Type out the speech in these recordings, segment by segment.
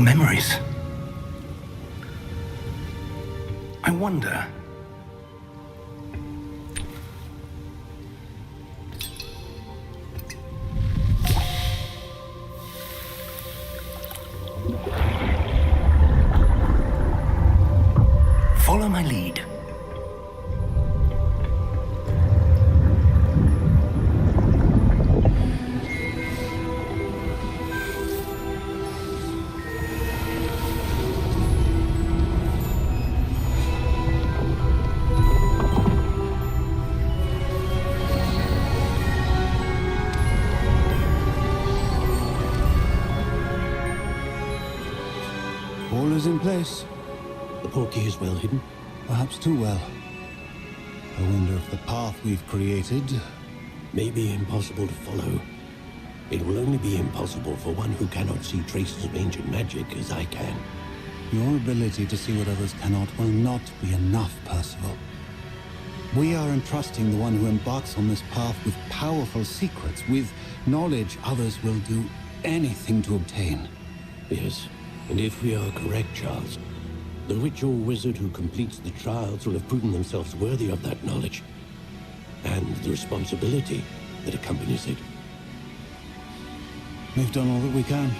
memories. I wonder... Follow my lead. All is in place. The portkey is well hidden. Perhaps too well. I wonder if the path we've created... May be impossible to follow. It will only be impossible for one who cannot see traces of ancient magic as I can. Your ability to see what others cannot will not be enough, Percival. We are entrusting the one who embarks on this path with powerful secrets, with knowledge others will do anything to obtain. Yes, and if we are correct, Charles, the witch or wizard who completes the trials will have proven themselves worthy of that knowledge, and the responsibility that accompanies it. We've done all that we can.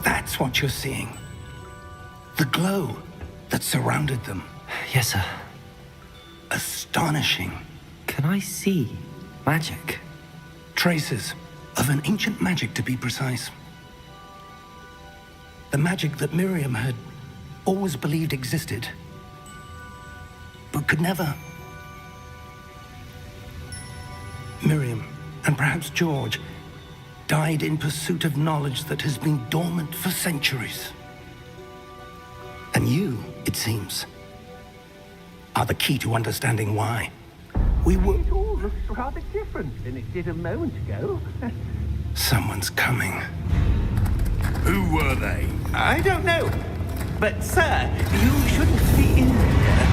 That's what you're seeing. The glow that surrounded them. Yes, sir. Astonishing. Can I see magic? Traces of an ancient magic, to be precise. The magic that Miriam had always believed existed, but could never. Miriam, and perhaps George, died in pursuit of knowledge that has been dormant for centuries. And you, it seems, are the key to understanding why. It all looks rather different than it did a moment ago. Someone's coming. Who were they? I don't know. But, sir, you shouldn't be in here.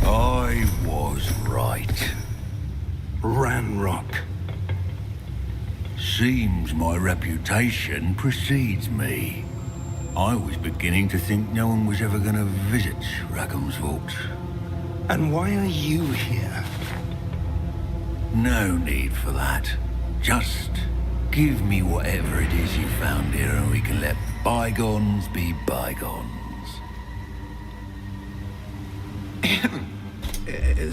I was right. Ranrock. Seems my reputation precedes me. I was beginning to think no one was ever going to visit Rackham's Vault. And why are you here? No need for that. Just give me whatever it is you found here and we can let bygones be bygones.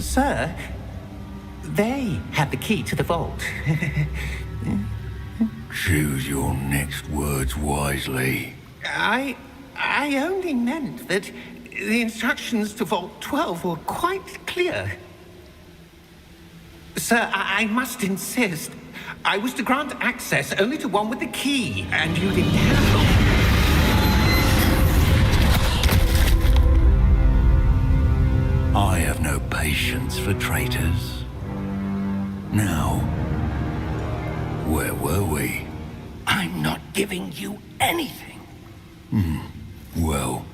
Sir, they have the key to the vault. Choose your next words wisely. I only meant that the instructions to Vault 12 were quite clear. Sir, I must insist. I was to grant access only to one with the key, and you didn't have them. I have no patience for traitors. Now, where were we? I'm not giving you anything. Well,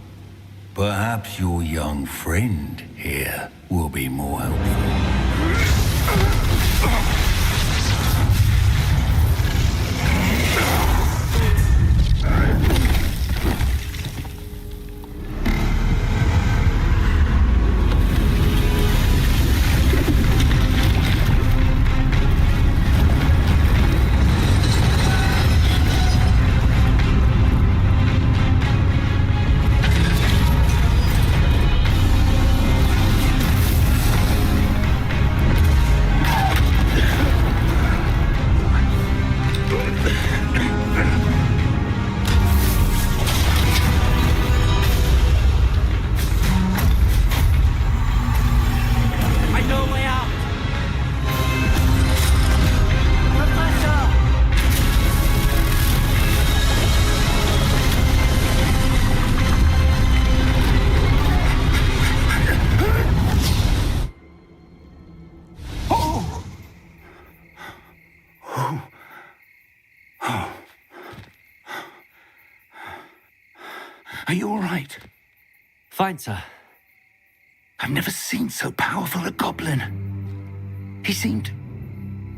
perhaps your young friend here will be more helpful. Are you all right? Fine, sir. I've never seen so powerful a goblin. He seemed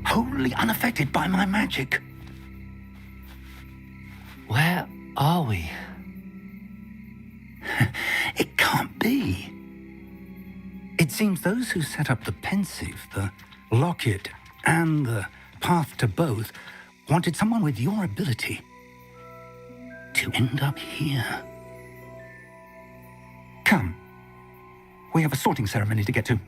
wholly unaffected by my magic. Where are we? It can't be. It seems those who set up the pensive, the locket, and the path to both wanted someone with your ability to end up here. Come. We have a sorting ceremony to get to.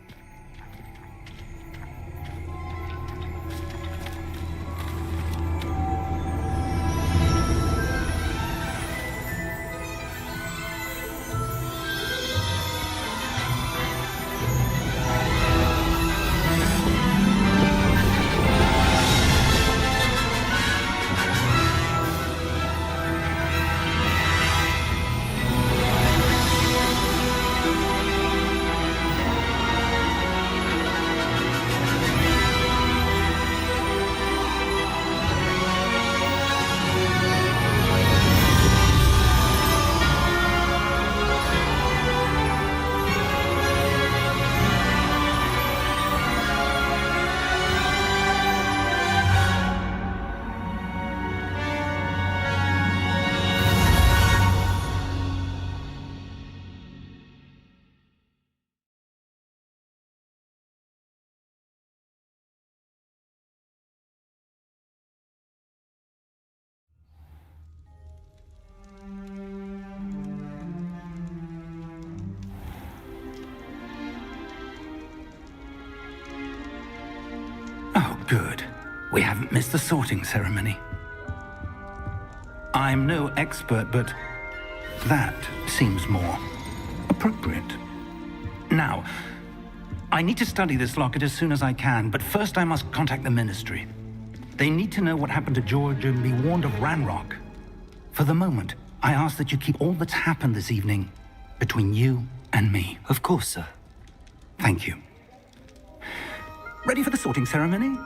Oh, good. We haven't missed the sorting ceremony. I'm no expert, but that seems more appropriate. Now, I need to study this locket as soon as I can, but first I must contact the Ministry. They need to know what happened to George and be warned of Ranrock. For the moment, I ask that you keep all that's happened this evening between you and me. Of course, sir. Thank you. Ready for the sorting ceremony?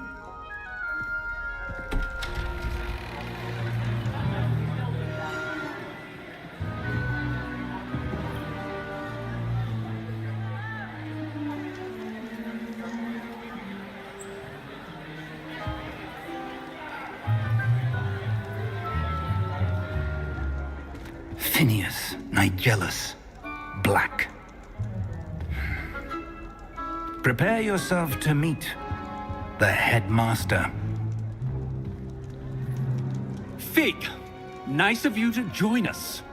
Phineas, Nigellus, Black. Prepare yourself to meet the headmaster. Fig, nice of you to join us.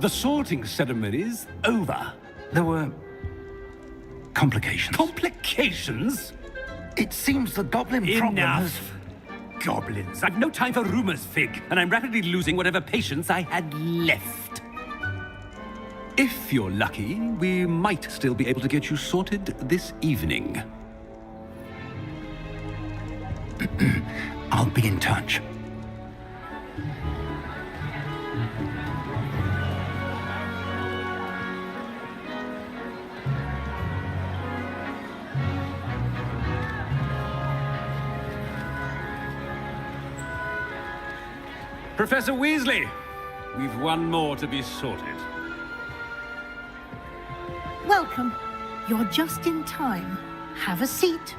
The sorting ceremony's over. There were complications. Complications? It seems the goblin problem has... Enough. Goblins. I've no time for rumors, Fig, and I'm rapidly losing whatever patience I had left. If you're lucky, we might still be able to get you sorted this evening. I'll be in touch. Professor Weasley, we've one more to be sorted. Welcome. You're just in time. Have a seat.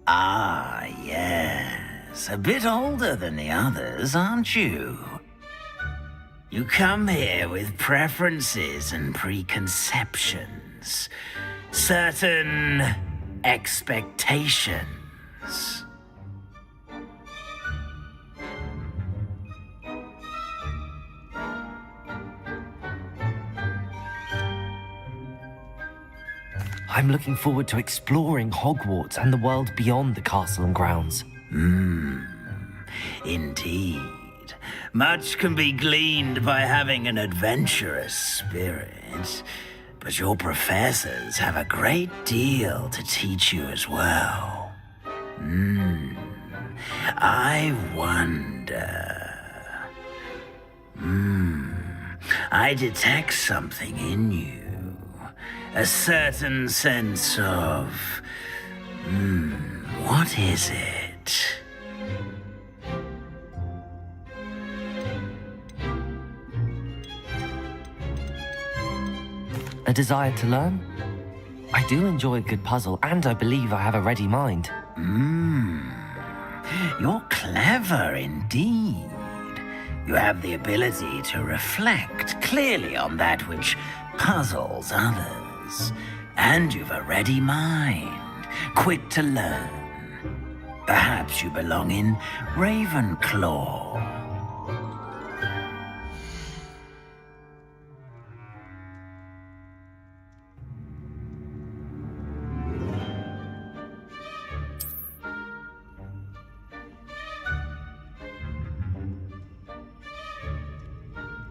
Ah, yes. A bit older than the others, aren't you? You come here with preferences and preconceptions. Certain expectations. I'm looking forward to exploring Hogwarts and the world beyond the castle and grounds. Indeed. Much can be gleaned by having an adventurous spirit, but your professors have a great deal to teach you as well. I wonder... I detect something in you. A certain sense of... what is it? A desire to learn? I do enjoy a good puzzle, and I believe I have a ready mind. You're clever indeed. You have the ability to reflect clearly on that which puzzles others. And you've a ready mind, quick to learn. Perhaps you belong in Ravenclaw.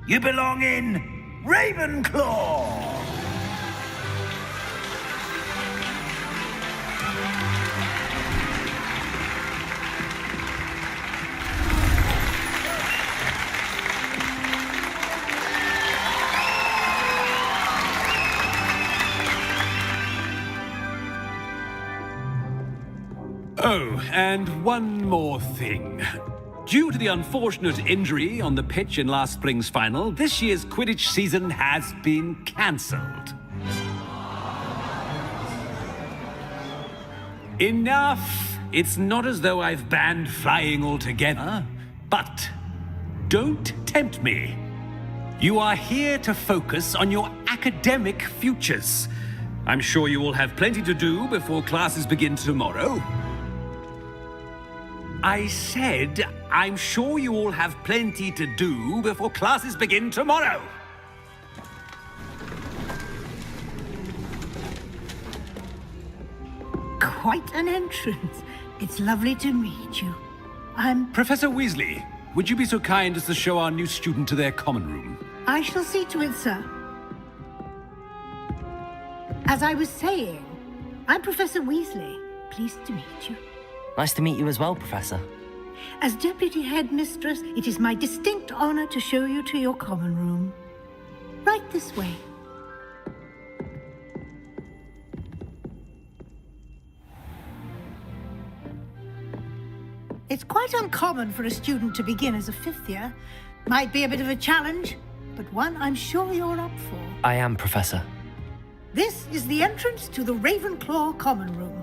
You belong in Ravenclaw! Oh, and one more thing. Due to the unfortunate injury on the pitch in last spring's final, this year's Quidditch season has been cancelled. Enough! It's not as though I've banned flying altogether, but don't tempt me. You are here to focus on your academic futures. I'm sure you will have plenty to do before classes begin tomorrow. I said, I'm sure you all have plenty to do before classes begin tomorrow. Quite an entrance. It's lovely to meet you. I'm... Professor Weasley, would you be so kind as to show our new student to their common room? I shall see to it, sir. As I was saying, I'm Professor Weasley. Pleased to meet you. Nice to meet you as well, Professor. As Deputy Headmistress, it is my distinct honor to show you to your common room. Right this way. It's quite uncommon for a student to begin as a fifth year. Might be a bit of a challenge, but one I'm sure you're up for. I am, Professor. This is the entrance to the Ravenclaw common room.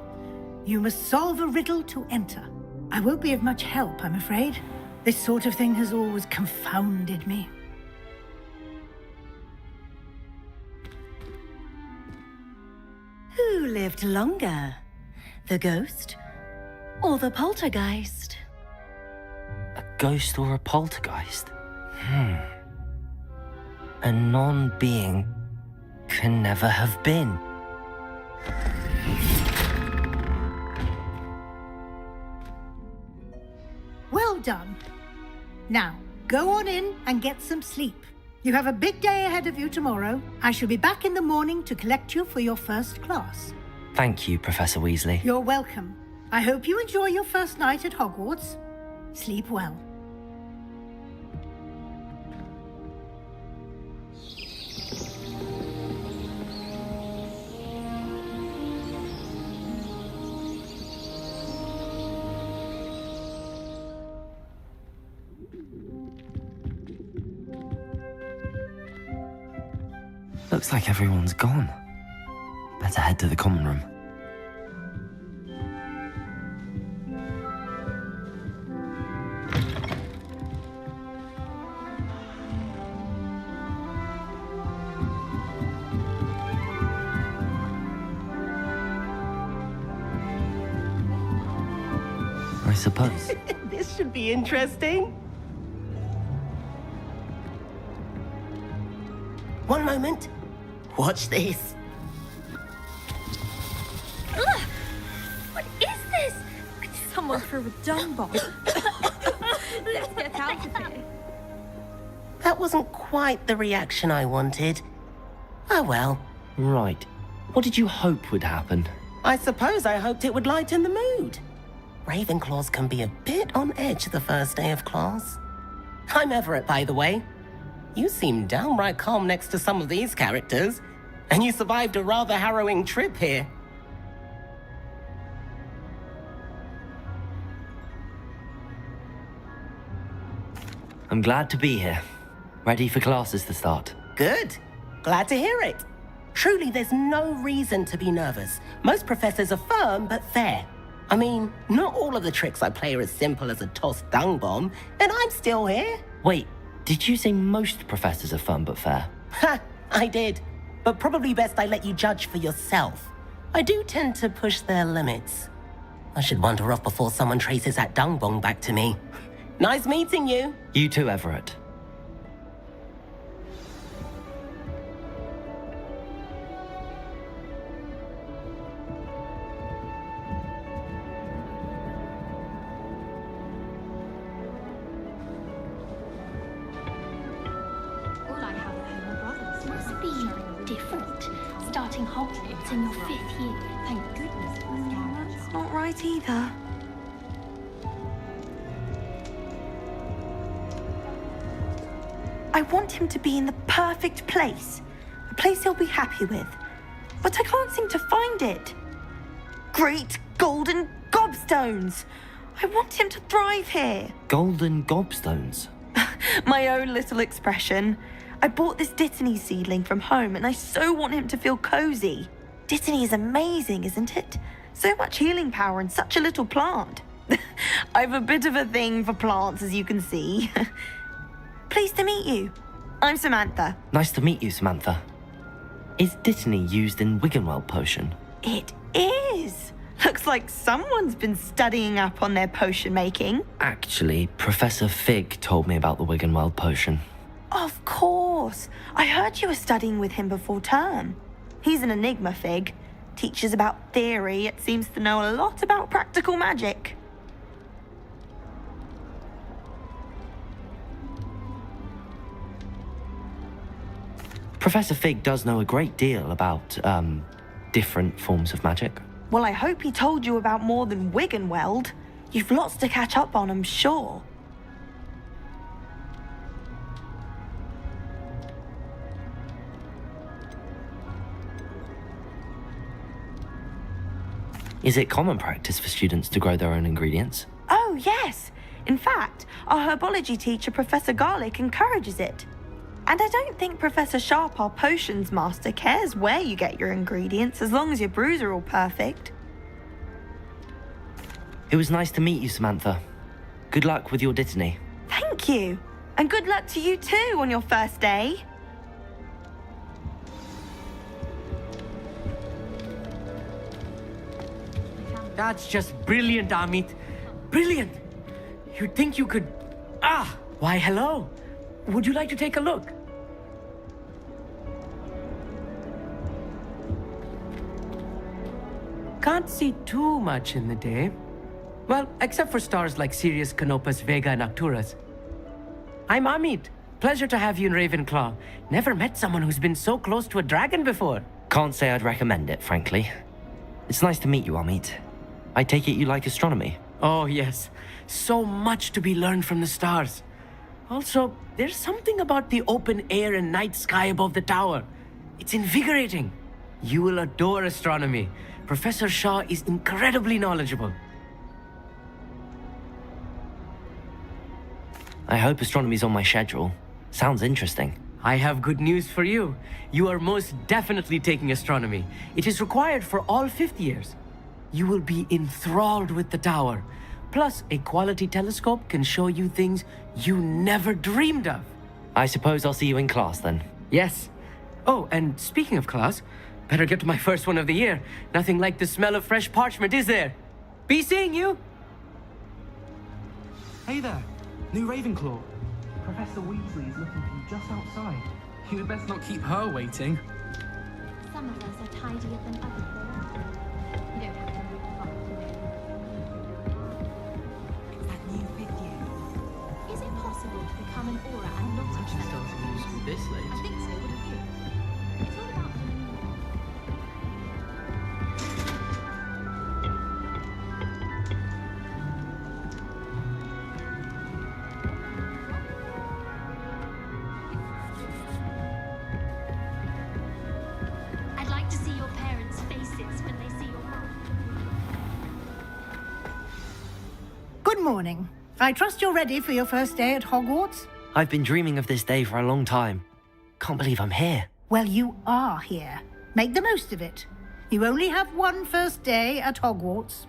You must solve a riddle to enter. I won't be of much help, I'm afraid. This sort of thing has always confounded me. Who lived longer? The ghost or the poltergeist? A ghost or a poltergeist? A non-being can never have been. Well done. Now, go on in and get some sleep. You have a big day ahead of you tomorrow. I shall be back in the morning to collect you for your first class. Thank you, Professor Weasley. You're welcome. I hope you enjoy your first night at Hogwarts. Sleep well. Looks like everyone's gone. Better head to the common room. I suppose. This should be interesting. One moment. Watch this. Ugh! What is this? Someone threw a dung bomb. Let's get out of here. That wasn't quite the reaction I wanted. Oh well. Right. What did you hope would happen? I suppose I hoped it would lighten the mood. Ravenclaws can be a bit on edge the first day of class. I'm Everett, by the way. You seem downright calm next to some of these characters. And you survived a rather harrowing trip here. I'm glad to be here. Ready for classes to start. Good. Glad to hear it. Truly, there's no reason to be nervous. Most professors are firm but fair. I mean, not all of the tricks I play are as simple as a tossed dung bomb, and I'm still here. Wait, did you say most professors are fun but fair? Ha! I did. But probably best I let you judge for yourself. I do tend to push their limits. I should wander off before someone traces that dung bomb back to me. Nice meeting you. You too, Everett. Must be different. Starting Hogwarts in your 5th year. Thank goodness. That's not right either. I want him to be in the perfect place. A place he'll be happy with. But I can't seem to find it. Great golden gobstones! I want him to thrive here. Golden gobstones? My own little expression. I bought this Dittany seedling from home and I so want him to feel cozy. Dittany is amazing, isn't it? So much healing power in such a little plant. I've a bit of a thing for plants, as you can see. Pleased to meet you. I'm Samantha. Nice to meet you, Samantha. Is Dittany used in Wiggenweld potion? It is. Looks like someone's been studying up on their potion making. Actually, Professor Fig told me about the Wiggenweld potion. Of course. I heard you were studying with him before term. He's an enigma, Fig. Teaches about theory, yet seems to know a lot about practical magic. Professor Fig does know a great deal about, different forms of magic. Well, I hope he told you about more than Wiggenweld. You've lots to catch up on, I'm sure. Is it common practice for students to grow their own ingredients? Oh, yes. In fact, our herbology teacher, Professor Garlick, encourages it. And I don't think Professor Sharp, our potions master, cares where you get your ingredients, as long as your brews are all perfect. It was nice to meet you, Samantha. Good luck with your Dittany. Thank you. And good luck to you too on your first day. That's just brilliant, Amit. Brilliant! You'd think you could... Ah! Why, hello. Would you like to take a look? Can't see too much in the day. Well, except for stars like Sirius, Canopus, Vega, and Arcturus. I'm Amit. Pleasure to have you in Ravenclaw. Never met someone who's been so close to a dragon before. Can't say I'd recommend it, frankly. It's nice to meet you, Amit. I take it you like astronomy? Oh, yes. So much to be learned from the stars. Also, there's something about the open air and night sky above the tower. It's invigorating. You will adore astronomy. Professor Shaw is incredibly knowledgeable. I hope astronomy's on my schedule. Sounds interesting. I have good news for you. You are most definitely taking astronomy. It is required for all 5th years. You will be enthralled with the tower. Plus, a quality telescope can show you things you never dreamed of. I suppose I'll see you in class then. Yes. Oh, and speaking of class, better get to my first one of the year. Nothing like the smell of fresh parchment, is there? Be seeing you! Hey there, new Ravenclaw. Professor Weasley is looking for you just outside. You'd best not keep her waiting. Some of us are tidier than others. You don't have to move far today. It's that new 5th year. Is it possible to become an aura and not Imagine accept? starting new school this late. I think so, wouldn't you? It's all about morning. I trust you're ready for your first day at Hogwarts? I've been dreaming of this day for a long time. Can't believe I'm here. Well, you are here. Make the most of it. You only have one first day at Hogwarts.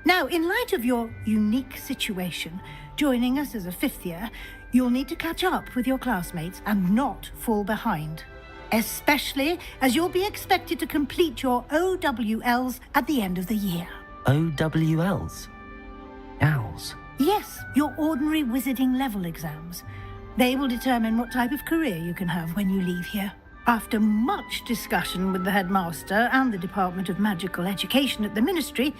Now, in light of your unique situation, joining us as a fifth year, you'll need to catch up with your classmates and not fall behind. Especially as you'll be expected to complete your OWLs at the end of the year. OWLs? Owls? Yes, your ordinary wizarding level exams. They will determine what type of career you can have when you leave here. After much discussion with the headmaster and the Department of Magical Education at the Ministry,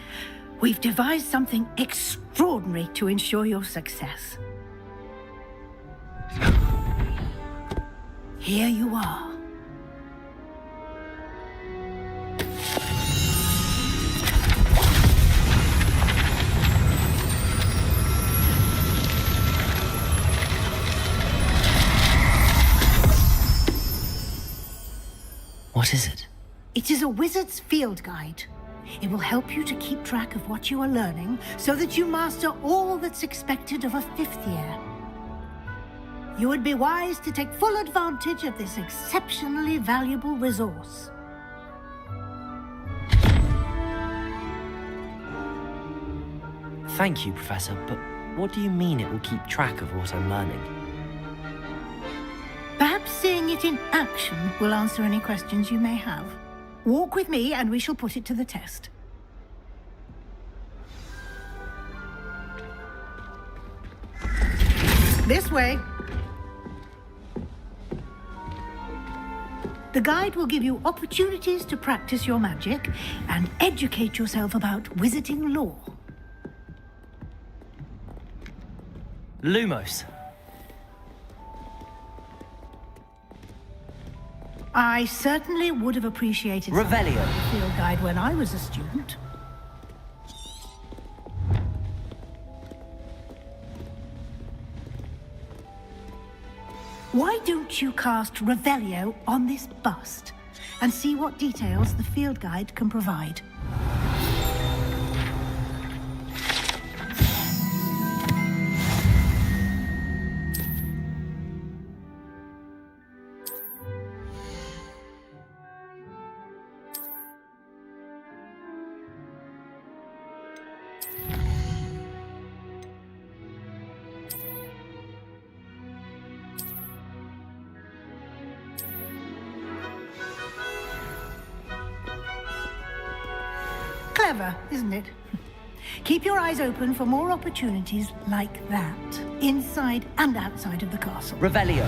we've devised something extraordinary to ensure your success. Here you are. What is it? It is a wizard's field guide. It will help you to keep track of what you are learning so that you master all that's expected of a fifth year. You would be wise to take full advantage of this exceptionally valuable resource. Thank you, Professor, but what do you mean it will keep track of what I'm learning? Perhaps seeing it in action will answer any questions you may have. Walk with me and we shall put it to the test. This way. The guide will give you opportunities to practice your magic and educate yourself about wizarding lore. Lumos. I certainly would have appreciated Revelio. a field guide when I was a student. Why don't you cast Revelio on this bust and see what details the field guide can provide? Clever, isn't it? Keep your eyes open for more opportunities like that, inside and outside of the castle. Revelio.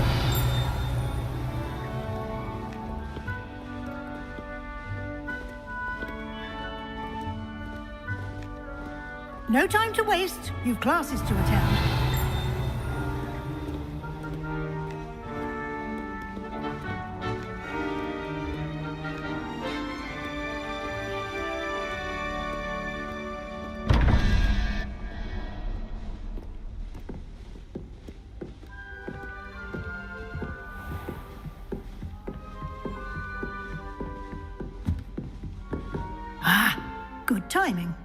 No time to waste. You've classes to attend. Good timing.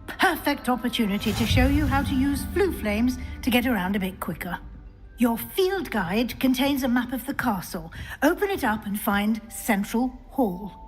Perfect opportunity to show you how to use flue flames to get around a bit quicker. Your field guide contains a map of the castle. Open it up and find Central Hall.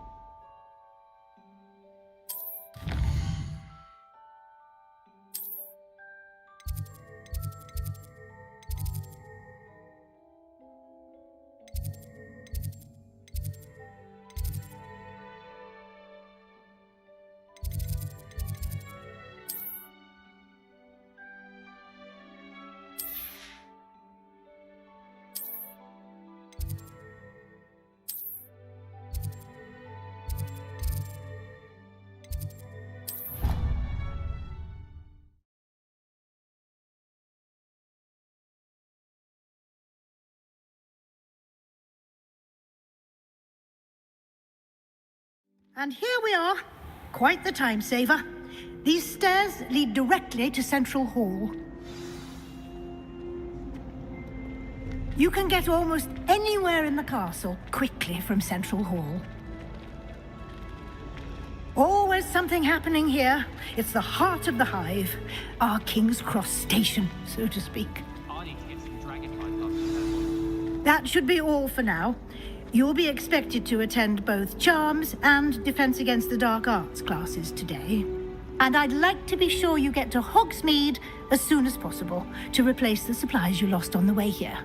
And here we are. Quite the time saver. These stairs lead directly to Central Hall. You can get almost anywhere in the castle quickly from Central Hall. Always is something happening here. It's the heart of the hive. Our King's Cross station, so to speak. I need to get some dragonfly. That should be all for now. You'll be expected to attend both Charms and Defense Against the Dark Arts classes today. And I'd like to be sure you get to Hogsmeade as soon as possible to replace the supplies you lost on the way here.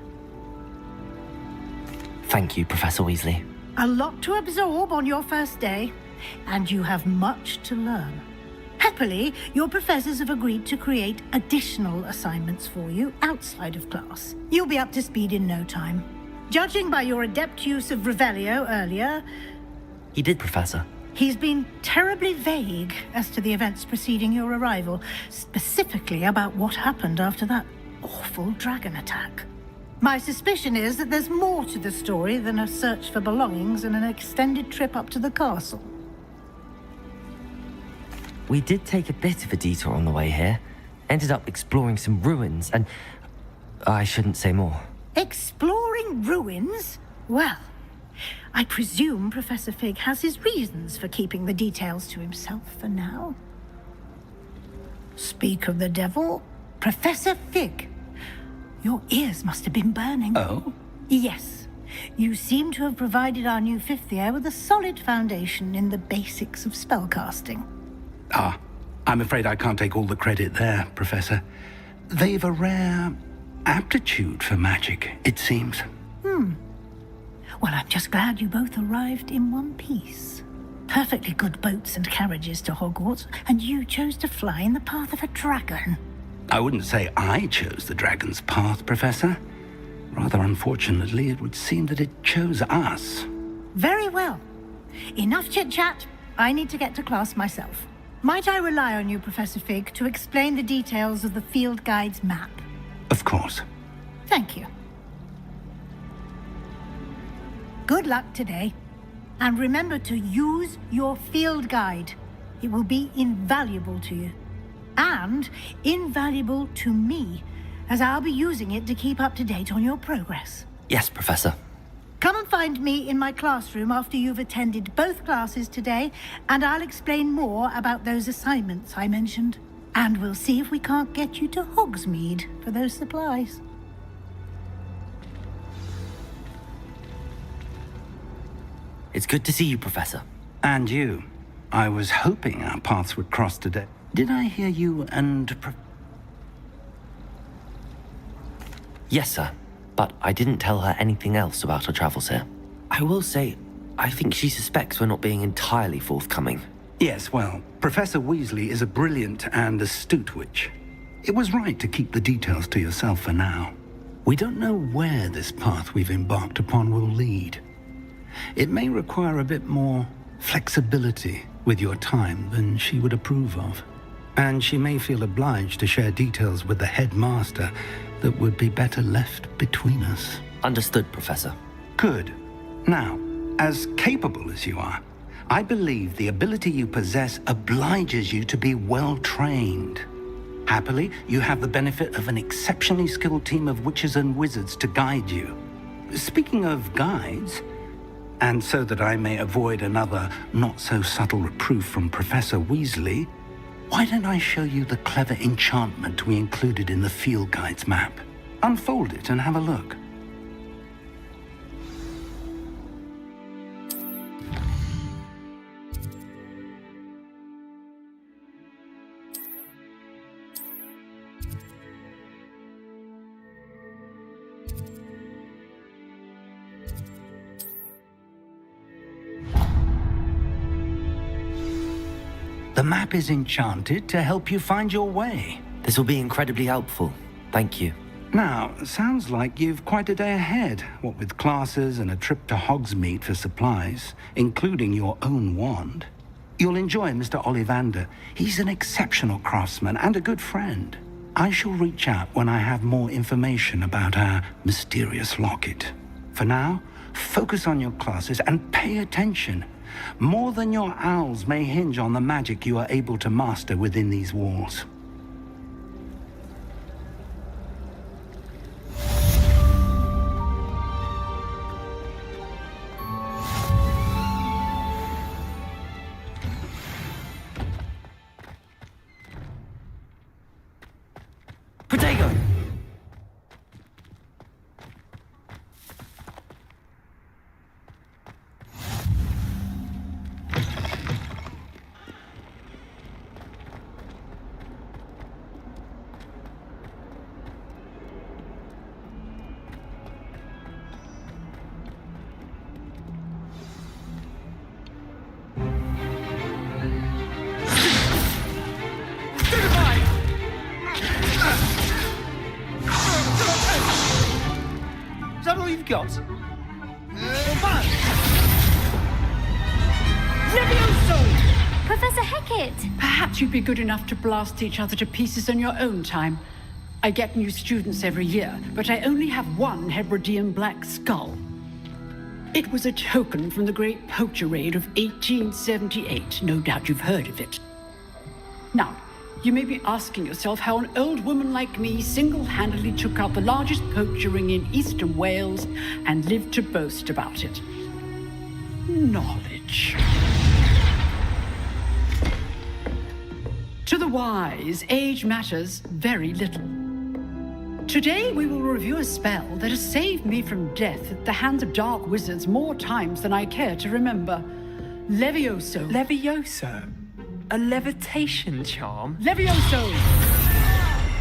Thank you, Professor Weasley. A lot to absorb on your first day, and you have much to learn. Happily, your professors have agreed to create additional assignments for you outside of class. You'll be up to speed in no time. Judging by your adept use of Revelio earlier, He did, Professor. he's been terribly vague as to the events preceding your arrival, specifically about what happened after that awful dragon attack. My suspicion is that there's more to the story than a search for belongings and an extended trip up to the castle. We did take a bit of a detour on the way here. Ended up exploring some ruins, and I shouldn't say more. Exploring ruins? Well, I presume Professor Fig has his reasons for keeping the details to himself for now. Speak of the devil, Professor Fig. Your ears must have been burning. Oh? Yes. You seem to have provided our new fifth year with a solid foundation in the basics of spellcasting. Ah, I'm afraid I can't take all the credit there, Professor. They've a rare aptitude for magic, it seems. Well, I'm just glad you both arrived in one piece. Perfectly good boats and carriages to Hogwarts, and you chose to fly in the path of a dragon. I wouldn't say I chose the dragon's path, Professor. Rather unfortunately, it would seem that it chose us. Very well. Enough chit-chat. I need to get to class myself. Might I rely on you, Professor Fig, to explain the details of the field guide's map? Of course. Thank you. Good luck today. And remember to use your field guide. It will be invaluable to you. And invaluable to me, as I'll be using it to keep up to date on your progress. Yes, Professor. Come and find me in my classroom after you've attended both classes today, and I'll explain more about those assignments I mentioned. And we'll see if we can't get you to Hogsmeade for those supplies. It's good to see you, Professor. And you. I was hoping our paths would cross today. Did I hear you and... Yes, sir. But I didn't tell her anything else about her travels here. I will say, I think she suspects we're not being entirely forthcoming. Yes, well, Professor Weasley is a brilliant and astute witch. It was right to keep the details to yourself for now. We don't know where this path we've embarked upon will lead. It may require a bit more flexibility with your time than she would approve of. And she may feel obliged to share details with the headmaster that would be better left between us. Understood, Professor. Good. Now, as capable as you are, I believe the ability you possess obliges you to be well trained. Happily, you have the benefit of an exceptionally skilled team of witches and wizards to guide you. Speaking of guides, and so that I may avoid another not-so-subtle reproof from Professor Weasley, why don't I show you the clever enchantment we included in the field guide's map? Unfold it and have a look. The map is enchanted to help you find your way. This will be incredibly helpful. Thank you. Now, sounds like you've quite a day ahead, what with classes and a trip to Hogsmeade for supplies, including your own wand. You'll enjoy Mr. Ollivander. He's an exceptional craftsman and a good friend. I shall reach out when I have more information about our mysterious locket. For now, focus on your classes and pay attention. More than your owls may hinge on the magic you are able to master within these walls. that all you've got? Levioso! Professor Hecat! Perhaps you'd be good enough to blast each other to pieces on your own time. I get new students every year, but I only have one Hebridean black skull. It was a token from the Great Poacher Raid of 1878. No doubt you've heard of it. Now, you may be asking yourself how an old woman like me single-handedly took out the largest poacher ring in eastern Wales and lived to boast about it. Knowledge. To the wise, age matters very little. Today we will review a spell that has saved me from death at the hands of dark wizards more times than I care to remember. Levioso. Levioso? A levitation charm? Levioso!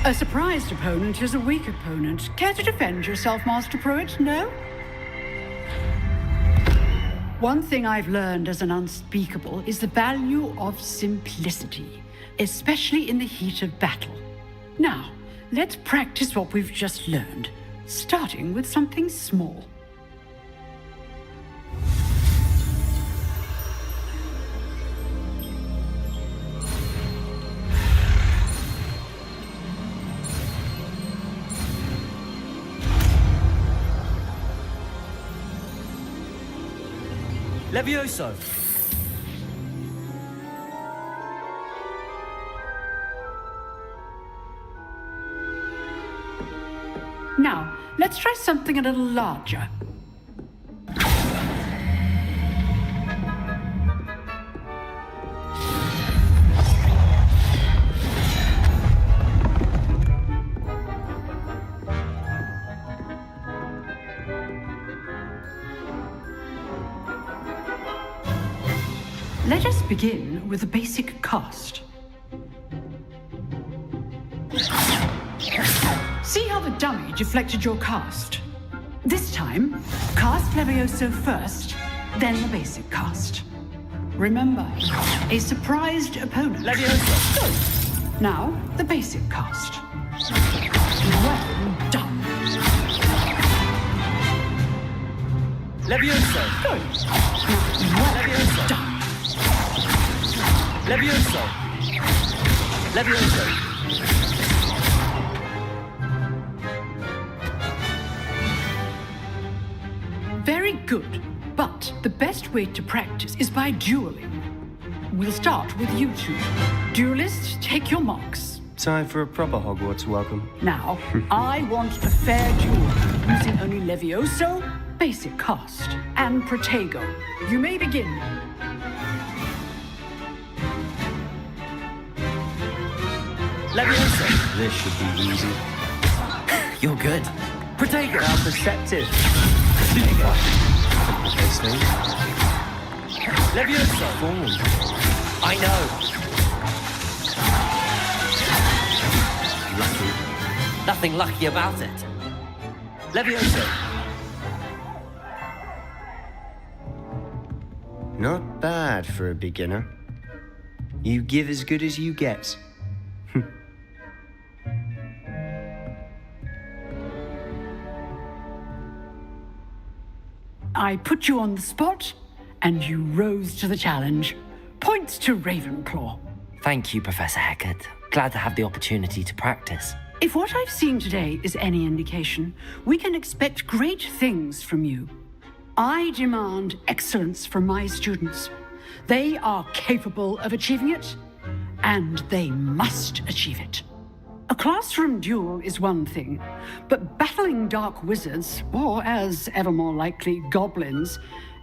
A surprised opponent is a weak opponent. Care to defend yourself, Master Pruitt? No? One thing I've learned as an unspeakable is the value of simplicity, especially in the heat of battle. Now, let's practice what we've just learned, starting with something small. Levioso! Now, let's try something a little larger. Let us begin with a basic cast. See how the dummy deflected your cast? This time, cast Levioso first, then the basic cast. Remember, a surprised opponent. Levioso! Good. Now, the basic cast. Well done. Levioso! Good. Now, well Levioso! done. Levioso! Levioso! Very good. But the best way to practice is by dueling. We'll start with you two. Duelists, take your marks. Time for a proper Hogwarts welcome. Now, I want a fair duel, using only Levioso, basic cast, and Protego. You may begin. Levioso! This should be easy. You're good. Protego! How perceptive. Protego. Simple Levioso! Form. I know. Lucky. Nothing lucky about it. Levioso! Not bad for a beginner. You give as good as you get. I put you on the spot, and you rose to the challenge. Points to Ravenclaw. Thank you, Professor Hecat. Glad to have the opportunity to practice. If what I've seen today is any indication, we can expect great things from you. I demand excellence from my students. They are capable of achieving it, and they must achieve it. A classroom duel is one thing, but battling dark wizards, or as ever more likely, goblins,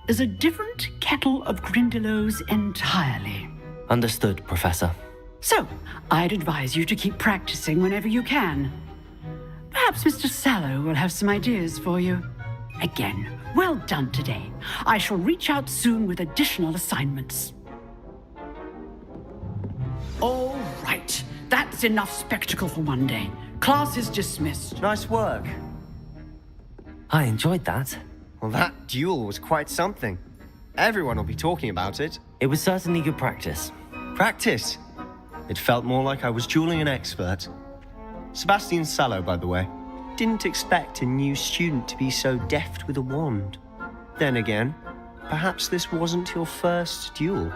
is a different kettle of Grindylows entirely. Understood, Professor. So, I'd advise you to keep practicing whenever you can. Perhaps Mr. Sallow will have some ideas for you. Again, well done today. I shall reach out soon with additional assignments. All right. That's enough spectacle for one day. Class is dismissed. Nice work. I enjoyed that. Well, that duel was quite something. Everyone will be talking about it. It was certainly good practice. Practice? It felt more like I was dueling an expert. Sebastian Sallow, by the way. didn't expect a new student to be so deft with a wand. Then again, perhaps this wasn't your first duel.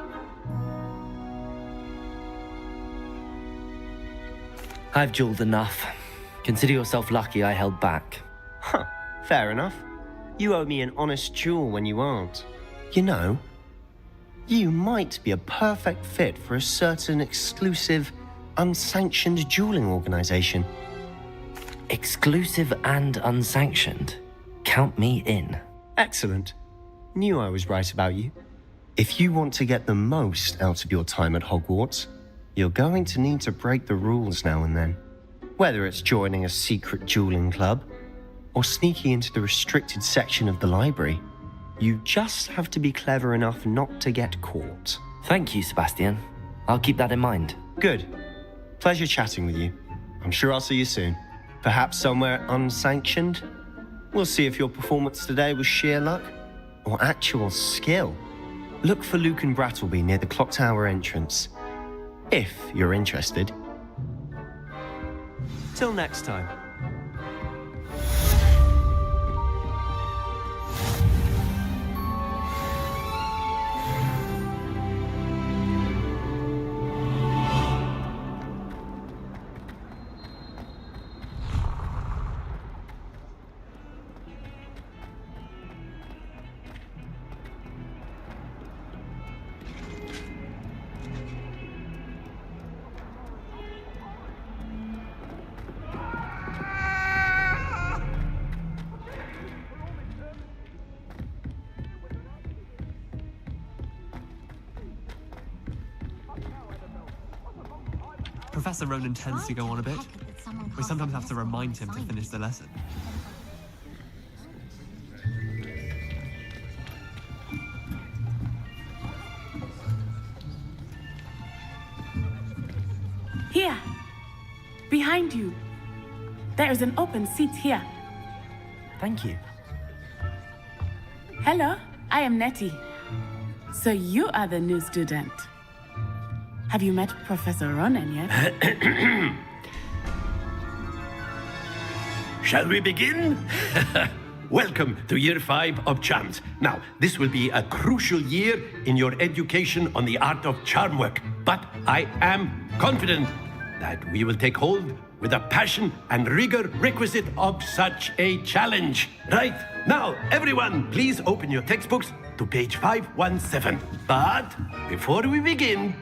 I've dueled enough. Consider yourself lucky I held back. Huh, fair enough. You owe me an honest duel when you aren't. You know, you might be a perfect fit for a certain exclusive, unsanctioned dueling organization. Exclusive and unsanctioned? Count me in. Excellent. Knew I was right about you. If you want to get the most out of your time at Hogwarts, you're going to need to break the rules now and then. Whether it's joining a secret dueling club, or sneaking into the restricted section of the library, you just have to be clever enough not to get caught. Thank you, Sebastian. I'll keep that in mind. Good. Pleasure chatting with you. I'm sure I'll see you soon. Perhaps somewhere unsanctioned? We'll see if your performance today was sheer luck or actual skill. Look for Luke and Brattleby near the clock tower entrance, if you're interested. Till next time. Professor Ronan tends to go on a bit. We sometimes have to remind him to finish the lesson. Here, behind you. There is an open seat here. Thank you. Hello, I am Nettie. So you are the new student. Have you met Professor Ronan yet? Shall we begin? Welcome to Year 5 of Charms. Now, this will be a crucial year in your education on the art of charm work, but I am confident that we will take hold with the passion and rigor requisite of such a challenge. Right, now, everyone, please open your textbooks to page 517. But before we begin,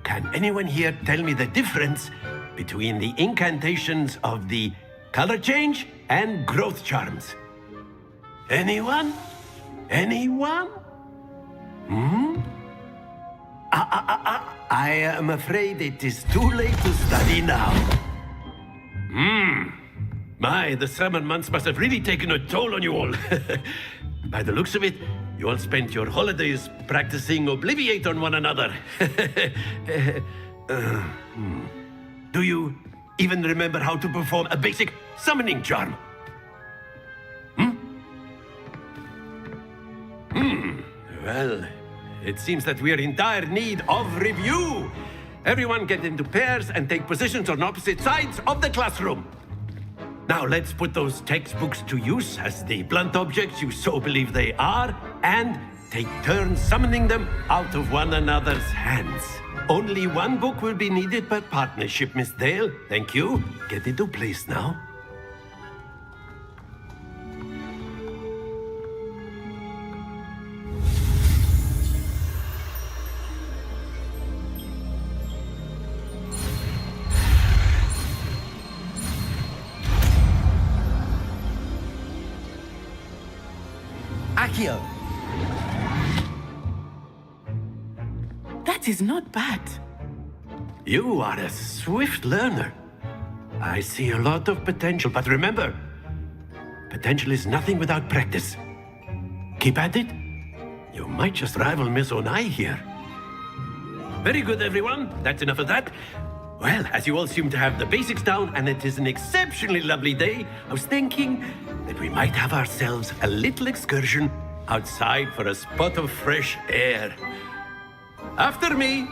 can anyone here tell me the difference between the incantations of the color change and growth charms? Anyone? Anyone? I am afraid it is too late to study now. My, the summer months must have really taken a toll on you all. By the looks of it, you all spent your holidays practicing Obliviate on one another. Do you even remember how to perform a basic summoning charm? Well, it seems that we are in dire need of review. Everyone get into pairs and take positions on opposite sides of the classroom. Now let's put those textbooks to use as the blunt objects you so believe they are, and take turns summoning them out of one another's hands. Only one book will be needed per partnership, Miss Dale. Thank you. Get into place now. Accio. That is not bad. You are a swift learner. I see a lot of potential, but remember, potential is nothing without practice. Keep at it. You might just rival Miss Onai here. Very good, everyone. That's enough of that. Well, as you all seem to have the basics down, and it is an exceptionally lovely day, I was thinking that we might have ourselves a little excursion outside for a spot of fresh air. After me.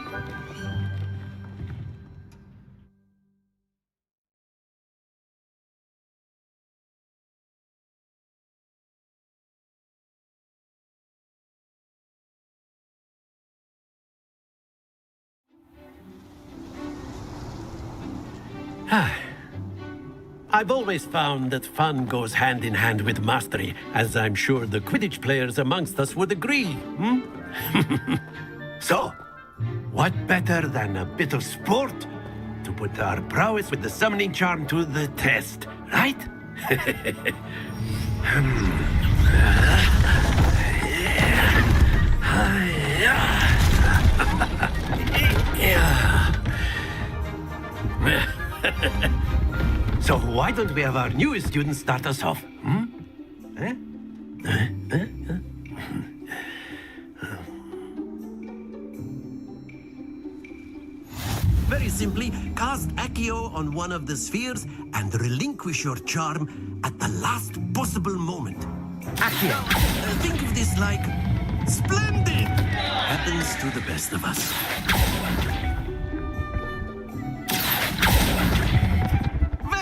I've always found that fun goes hand in hand with mastery, as I'm sure the Quidditch players amongst us would agree. So, what better than a bit of sport to put our prowess with the summoning charm to the test, right? So why don't we have our newest student start us off? Eh? Very simply, cast Accio on one of the spheres and relinquish your charm at the last possible moment. Accio! Think of this like splendid! Happens to the best of us.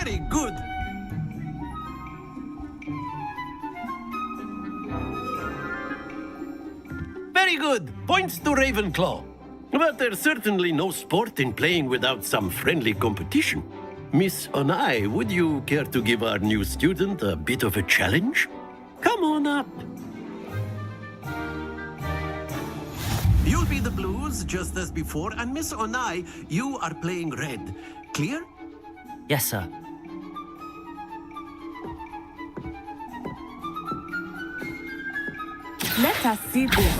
Very good! Very good. Points to Ravenclaw. But there's certainly no sport in playing without some friendly competition. Miss Onai, would you care to give our new student a bit of a challenge? Come on up. You'll be the blues, just as before, and Miss Onai, you are playing red. Clear? Yes, sir. Let us see this.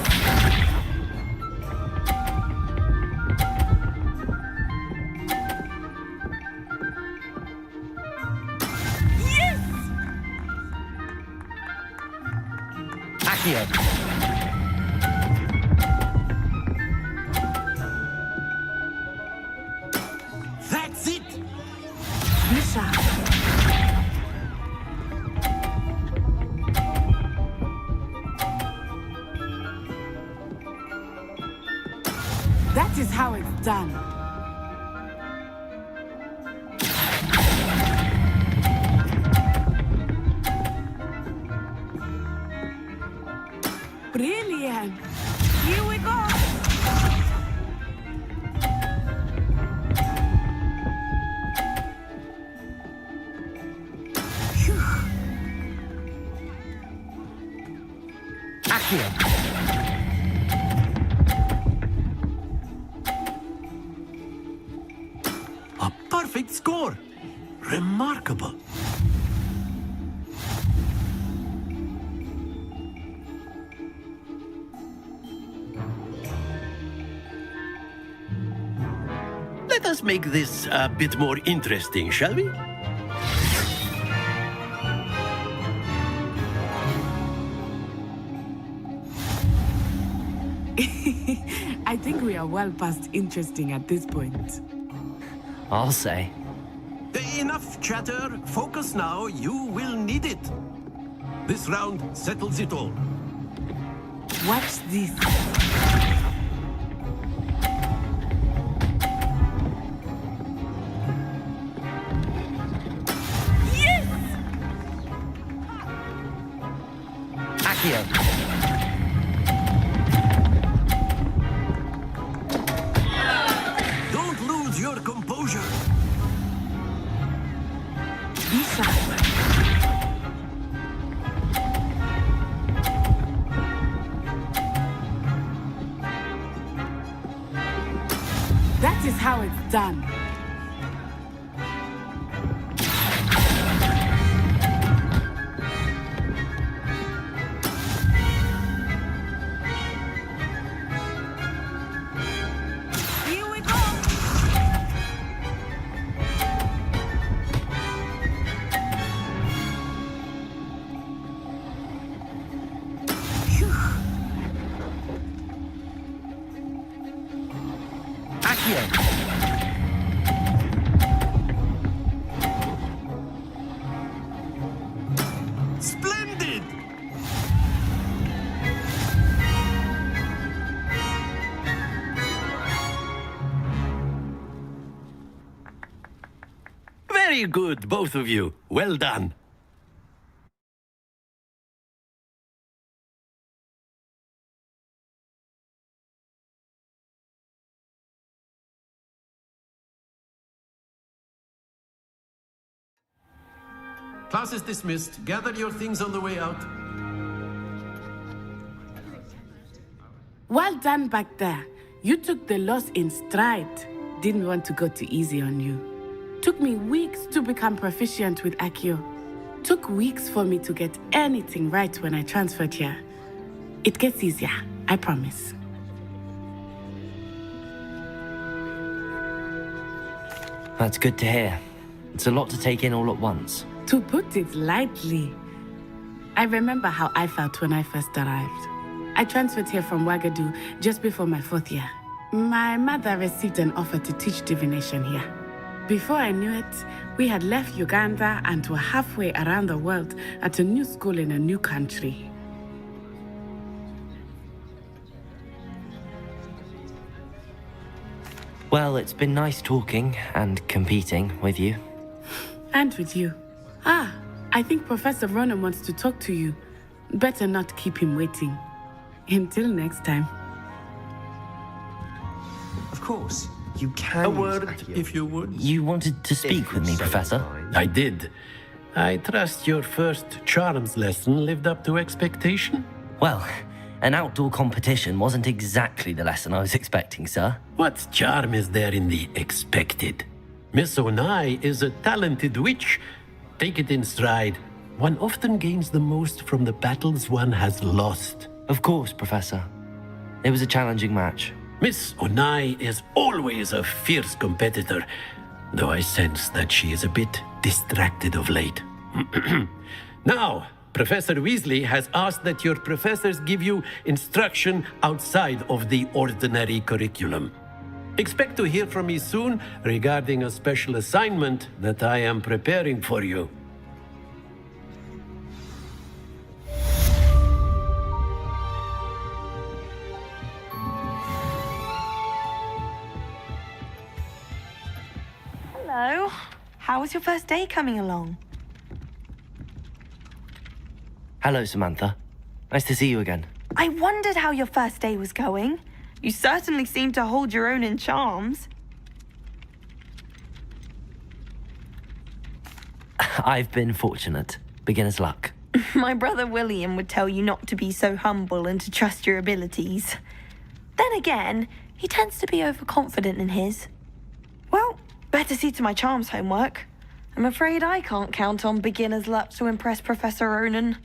Accio. That's it! Misha. That is how it's done. Brilliant! Here we go! Accio. A perfect score! Remarkable! Let us make this a bit more interesting, shall we? I think we are well past interesting at this point. I'll say. Enough chatter. Focus now. You will need it. This round settles it all. Watch this. Yes! Accio. Don't lose your composure. Lisa. That is how it's done. Here we go. Accio. Splendid! Very good, both of you. Well done. Class is dismissed. Gather your things on the way out. Well done back there. You took the loss in stride. Didn't want to go too easy on you. Took me weeks to become proficient with Accio. Took weeks for me to get anything right when I transferred here. It gets easier, I promise. That's good to hear. It's a lot to take in all at once. To put it lightly, I remember how I felt when I first arrived. I transferred here from Wagadu just before my 4th year. My mother received an offer to teach divination here. Before I knew it, we had left Uganda and were halfway around the world at a new school in a new country. Well, it's been nice talking and competing with you. And with you. Ah, I think Professor Ronan wants to talk to you. Better not keep him waiting. Until next time. Of course, you can. A word, if you would. You wanted to speak with me, Professor? I did. I trust your first charms lesson lived up to expectation? Well, an outdoor competition wasn't exactly the lesson I was expecting, sir. What charm is there in the expected? Miss Onai is a talented witch. Take it in stride. One often gains the most from the battles one has lost. Of course, Professor. It was a challenging match. Miss Onai is always a fierce competitor, though I sense that she is a bit distracted of late. Now, Professor Weasley has asked that your professors give you instruction outside of the ordinary curriculum. Expect to hear from me soon regarding a special assignment that I am preparing for you. Hello. How was your first day coming along? Hello, Samantha. Nice to see you again. I wondered how your first day was going. You certainly seem to hold your own in charms. I've been fortunate. Beginner's luck. My brother William would tell you not to be so humble and to trust your abilities. Then again, he tends to be overconfident in his. Well, better see to my charms homework. I'm afraid I can't count on beginner's luck to impress Professor Ronan.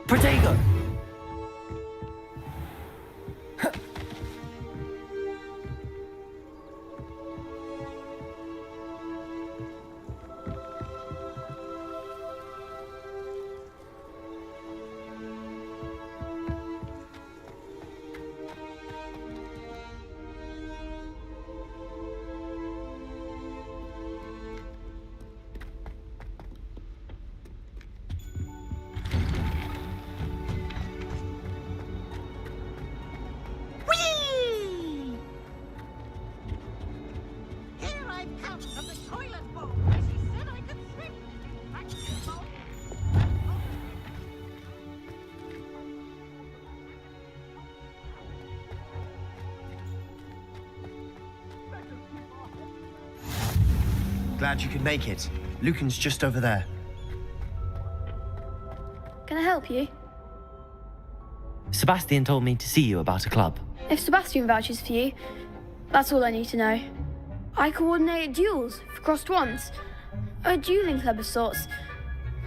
Protego! Here I've come from the toilet bowl, as he said I could swim. Back to the bowl. Glad you could make it. Lucan's just over there. Can I help you? Sebastian told me to see you about a club. If Sebastian vouches for you, that's all I need to know. I coordinate duels for crossed ones. A dueling club of sorts.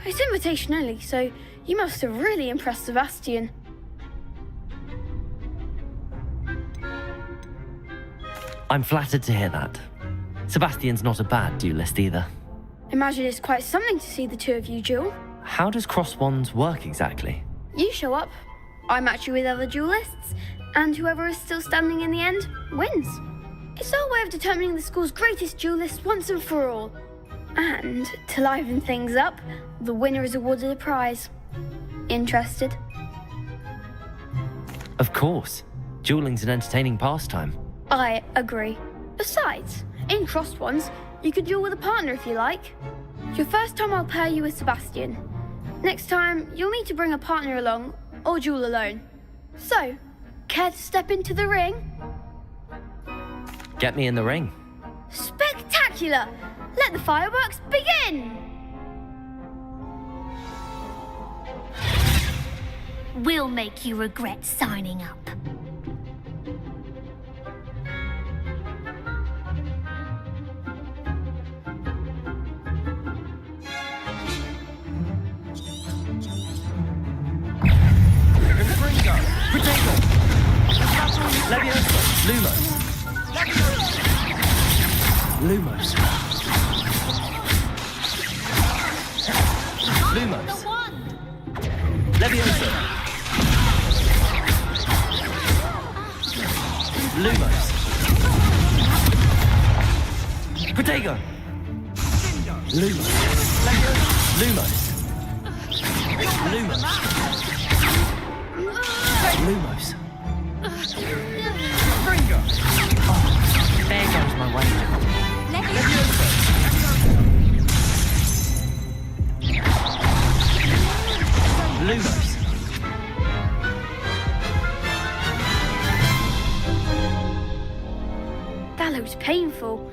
It's invitation only, so you must have really impressed Sebastian. I'm flattered to hear that. Sebastian's not a bad duelist either. Imagine it's quite something to see the two of you duel. How does cross wands work exactly? You show up, I match you with other duelists, and whoever is still standing in the end wins. It's our way of determining the school's greatest duelist once and for all. And to liven things up, the winner is awarded a prize. Interested? Of course. Dueling's an entertaining pastime. I agree. Besides, in crossed ones, you could duel with a partner if you like. Your first time I'll pair you with Sebastian. Next time, you'll need to bring a partner along, or duel alone. So, care to step into the ring? Get me in the ring. Spectacular! Let the fireworks begin! We'll make you regret signing up. Leviosa! Lumos! Lumos! Lumos! Leviosa! Lumos! Protego! Lumos! Lumos! Lumos! Lumos! Oh, there goes my wager. Lumos. That looks painful.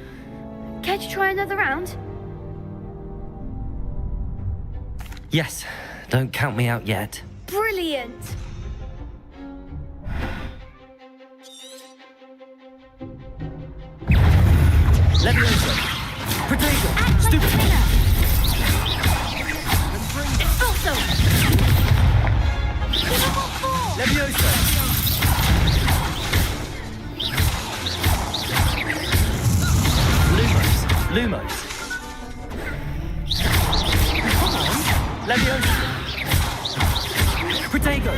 Care to try another round? Yes, don't count me out yet. Brilliant! Leviosa! Protego! Stupid! Also! Leviosa! Lumos! Leviosa! Protego!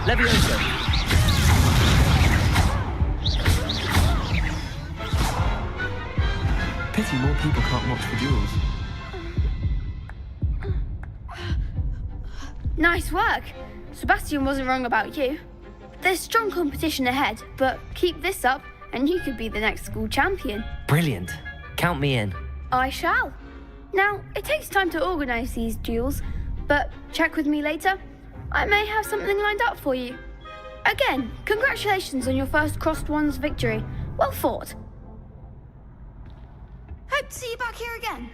Leviosa! Pity more people can't watch the duels. Nice work. Sebastian wasn't wrong about you. There's strong competition ahead, but keep this up and you could be the next school champion. Brilliant. Count me in. I shall. Now, it takes time to organise these duels, but check with me later. I may have something lined up for you. Again, congratulations on your first crossed ones victory. Well fought. Hope to see you back here again.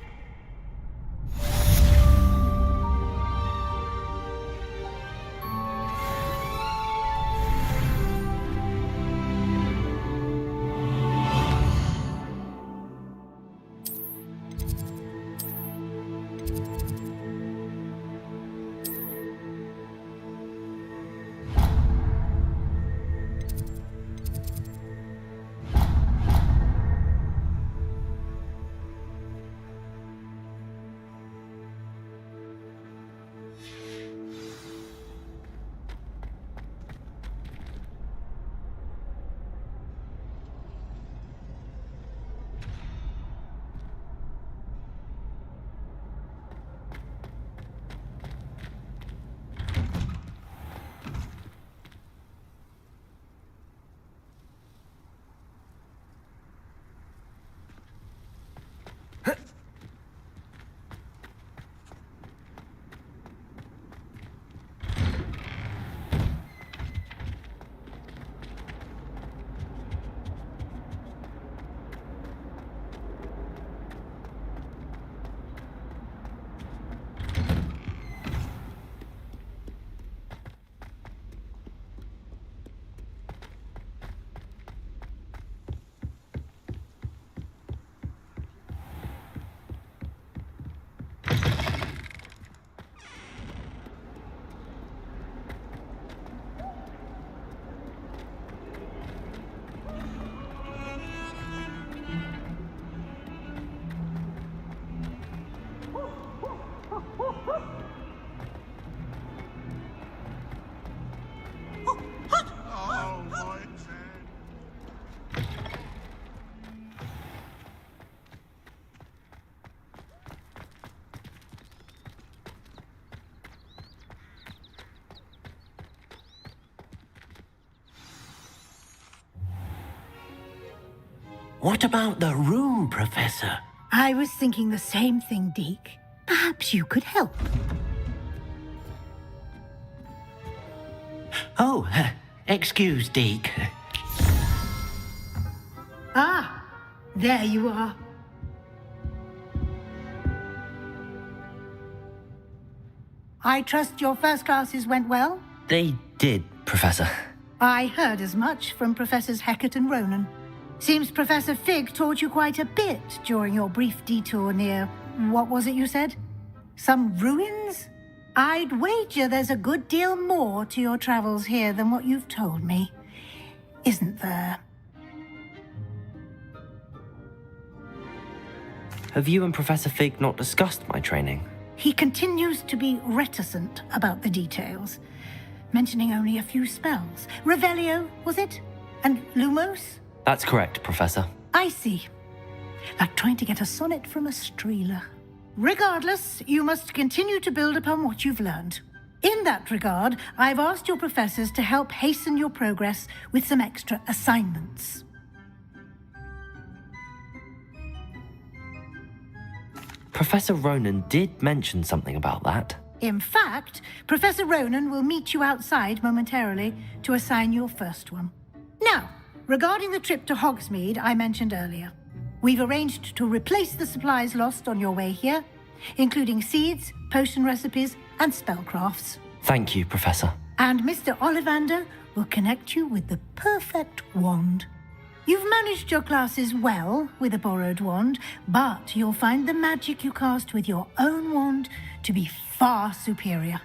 What about the room, Professor? I was thinking the same thing, Deke. Perhaps you could help. Oh, excuse, Deke. Ah, there you are. I trust your first classes went well? They did, Professor. I heard as much from Professors Hecat and Ronan. Seems Professor Fig taught you quite a bit during your brief detour near... what was it you said? Some ruins? I'd wager there's a good deal more to your travels here than what you've told me. Isn't there? Have you and Professor Fig not discussed my training? He continues to be reticent about the details, mentioning only a few spells. Revelio, was it? And Lumos? That's correct, Professor. I see. Like trying to get a sonnet from a streeler. Regardless, you must continue to build upon what you've learned. In that regard, I've asked your professors to help hasten your progress with some extra assignments. Professor Ronan did mention something about that. In fact, Professor Ronan will meet you outside momentarily to assign your first one. Now, regarding the trip to Hogsmeade I mentioned earlier, we've arranged to replace the supplies lost on your way here, including seeds, potion recipes, and spellcrafts. Thank you, Professor. And Mr. Ollivander will connect you with the perfect wand. You've managed your classes well with a borrowed wand, but you'll find the magic you cast with your own wand to be far superior.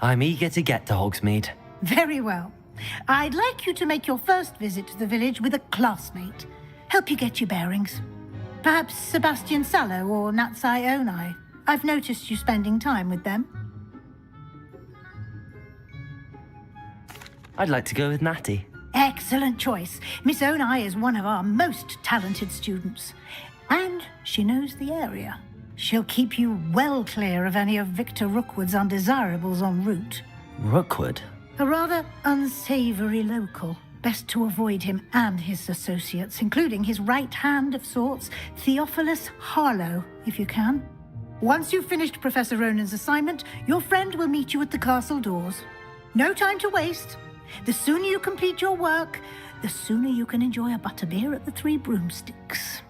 I'm eager to get to Hogsmeade. Very well. I'd like you to make your first visit to the village with a classmate. Help you get your bearings. Perhaps Sebastian Sallow or Natsai Onai. I've noticed you spending time with them. I'd like to go with Natty. Excellent choice. Miss Onai is one of our most talented students. And she knows the area. She'll keep you well clear of any of Victor Rookwood's undesirables en route. Rookwood? A rather unsavory local. Best to avoid him and his associates, including his right hand of sorts, Theophilus Harlow, if you can. Once you've finished Professor Ronan's assignment, your friend will meet you at the castle doors. No time to waste. The sooner you complete your work, the sooner you can enjoy a butterbeer at the Three Broomsticks.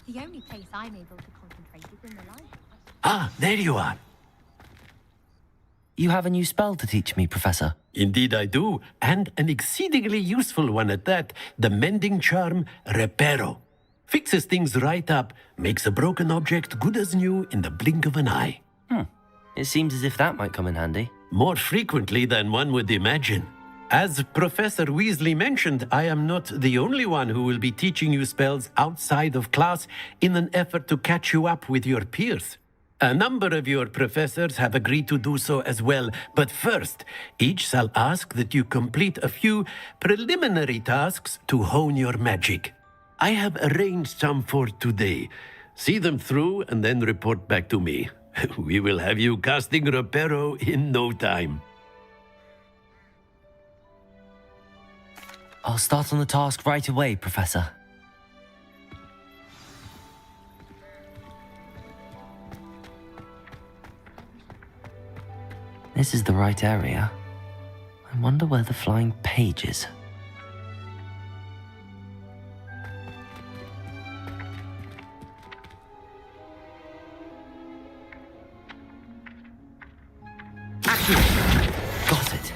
The only place I'm able to concentrate is in the library. Ah, there you are. You have a new spell to teach me, Professor. Indeed I do, and an exceedingly useful one at that. The mending charm, Reparo. Fixes things right up, makes a broken object good as new in the blink of an eye. It seems as if that might come in handy. More frequently than one would imagine. As Professor Weasley mentioned, I am not the only one who will be teaching you spells outside of class in an effort to catch you up with your peers. A number of your professors have agreed to do so as well, but first, each shall ask that you complete a few preliminary tasks to hone your magic. I have arranged some for today. See them through and then report back to me. We will have you casting Reparo in no time. I'll start on the task right away, Professor. This is the right area. I wonder where the flying page is. Got it.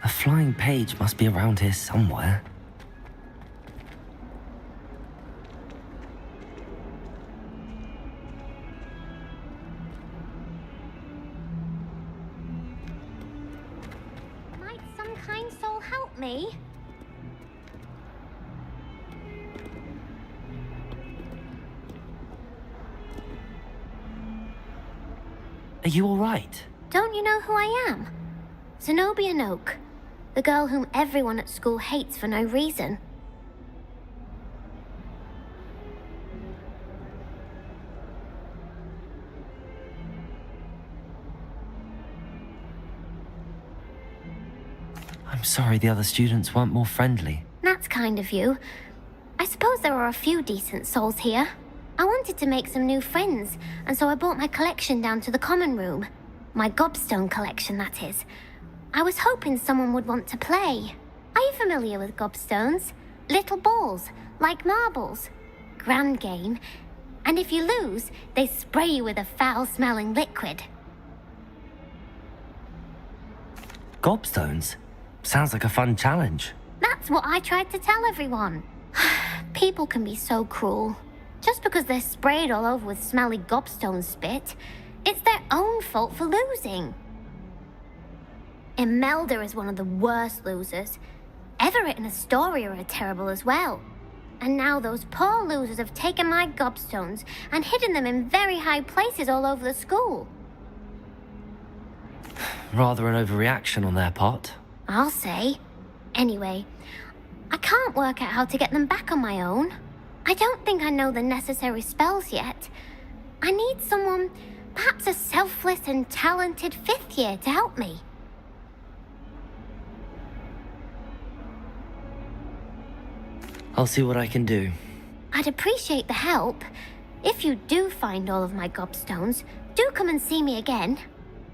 A flying page must be around here somewhere. Might some kind soul help me? Are you all right? Don't you know who I am? Zenobia Noak, the girl whom everyone at school hates for no reason. I'm sorry the other students weren't more friendly. That's kind of you. I suppose there are a few decent souls here. I wanted to make some new friends, and so I brought my collection down to the common room. My gobstone collection, that is. I was hoping someone would want to play. Are you familiar with gobstones? Little balls, like marbles. Grand game. And if you lose, they spray you with a foul-smelling liquid. Gobstones? Sounds like a fun challenge. That's what I tried to tell everyone. People can be so cruel. Just because they're sprayed all over with smelly gobstone spit, it's their own fault for losing. Imelda is one of the worst losers. Everett and Astoria are terrible as well. And now those poor losers have taken my gobstones and hidden them in very high places all over the school. Rather an overreaction on their part. I'll say. Anyway, I can't work out how to get them back on my own. I don't think I know the necessary spells yet. I need someone, perhaps a selfless and talented 5th year to help me. I'll see what I can do. I'd appreciate the help. If you do find all of my gobstones, do come and see me again.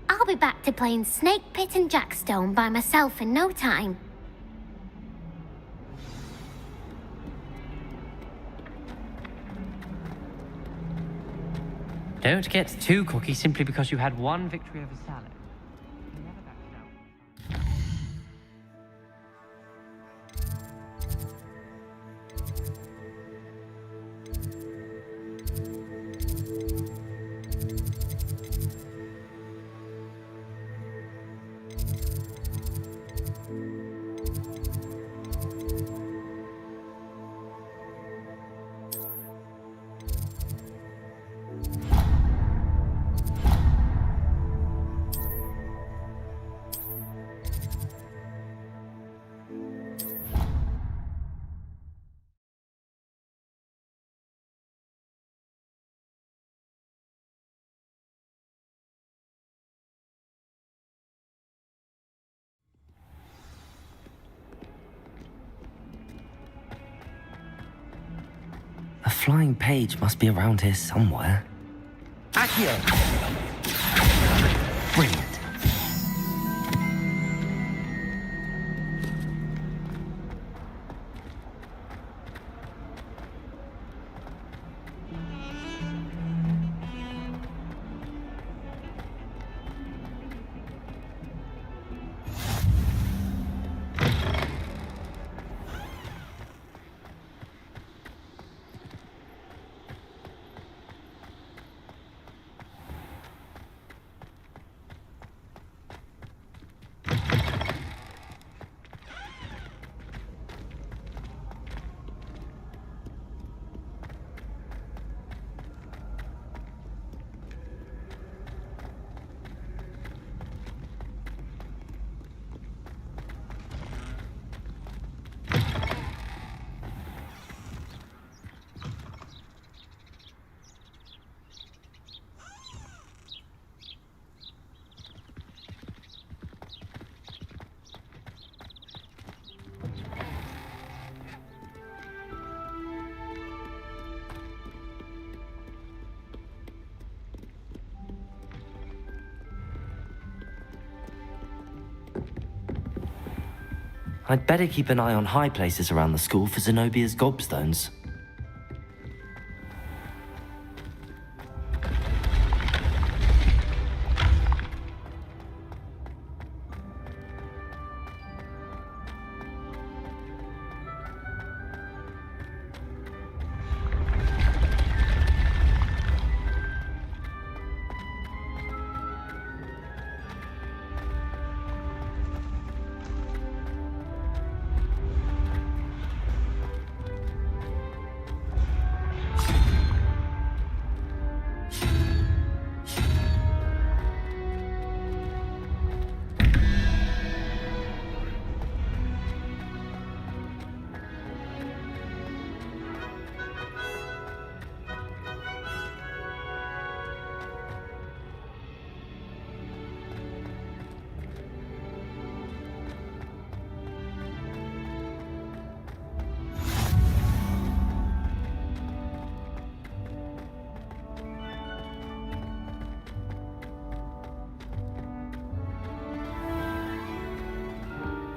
I'll be back to playing Snake Pit and Jackstone by myself in no time. Don't get too cocky simply because you had one victory over salad. A flying page must be around here somewhere. Accio! Brilliant. I'd better keep an eye on high places around the school for Zenobia's gobstones.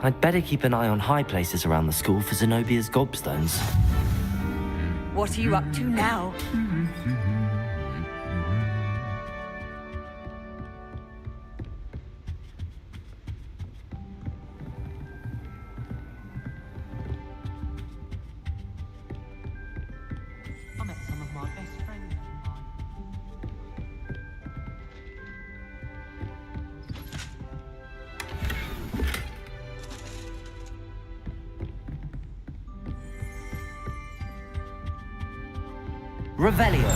I'd better keep an eye on high places around the school for Zenobia's gobstones. What are you up to now? I met some of my best friends online. Revelio.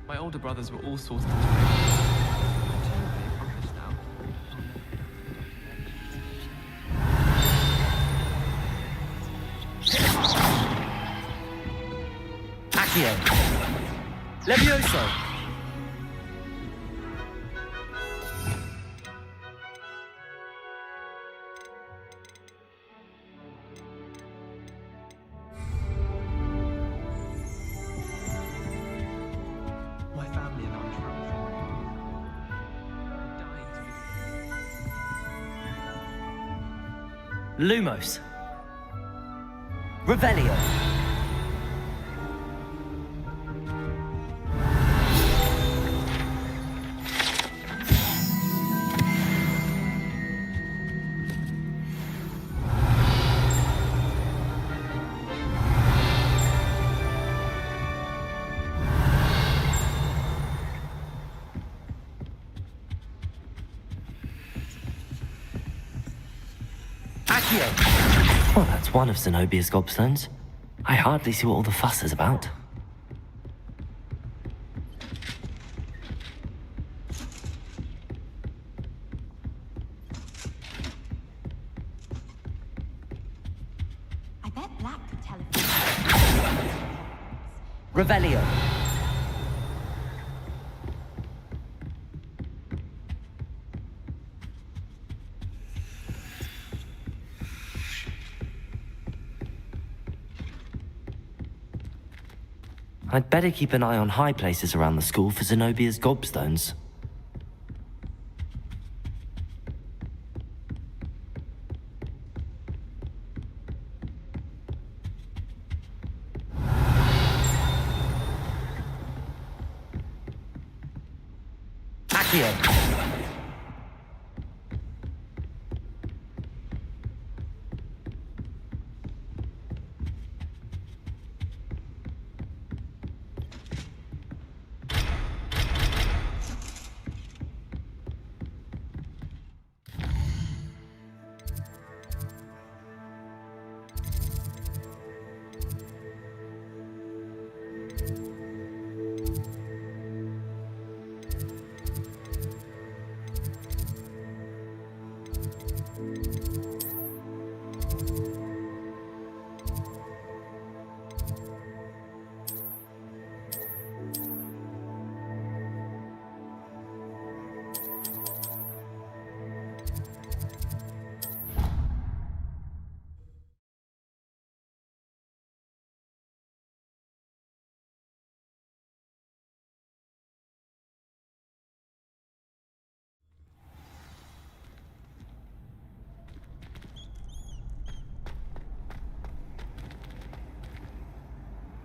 My older brothers were all sorts of I'm terribly accomplished now. Accio. Levioso. My family and I travel from dying to Lumos. Revelio. Well, that's one of Zenobia's gobstones. I hardly see what all the fuss is about. I bet Black could tell if Revelio. I'd better keep an eye on high places around the school for Zenobia's gobstones. Accio.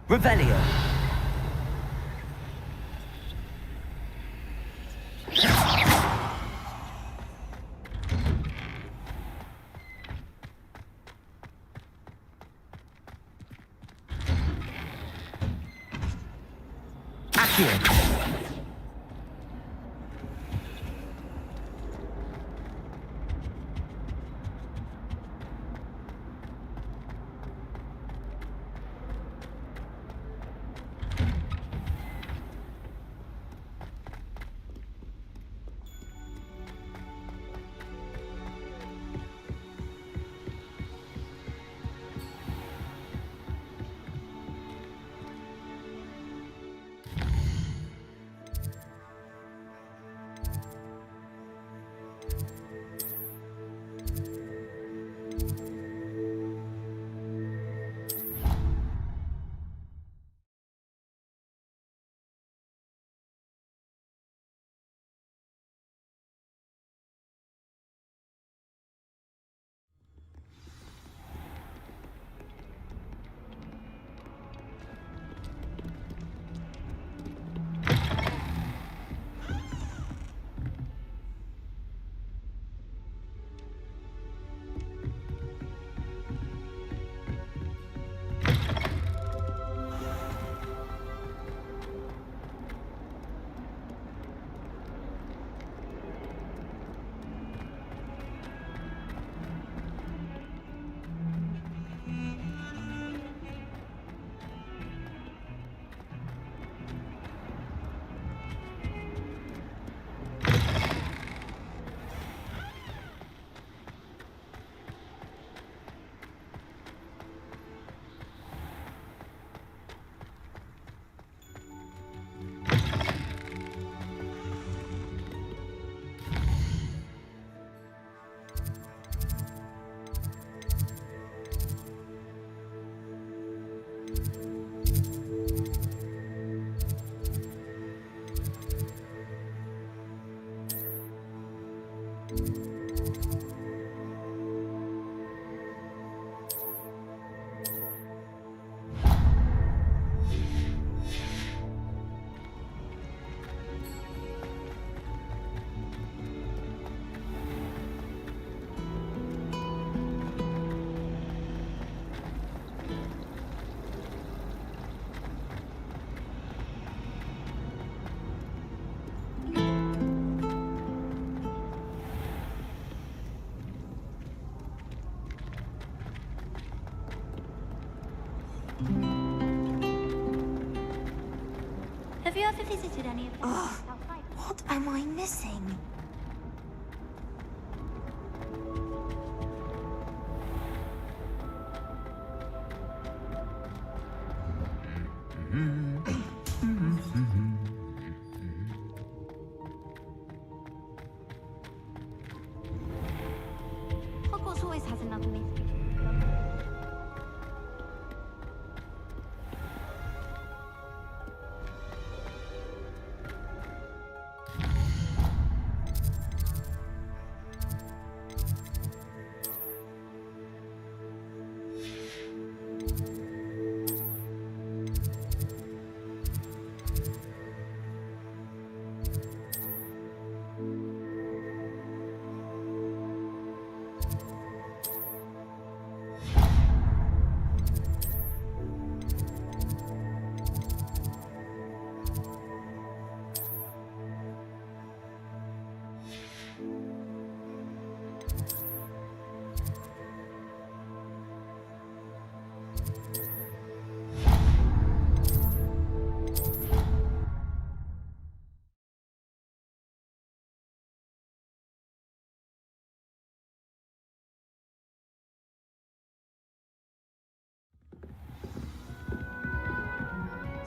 Revelio. Accio. Have you ever visited any of them? outside? What am I missing? Hogwarts always has another mystery.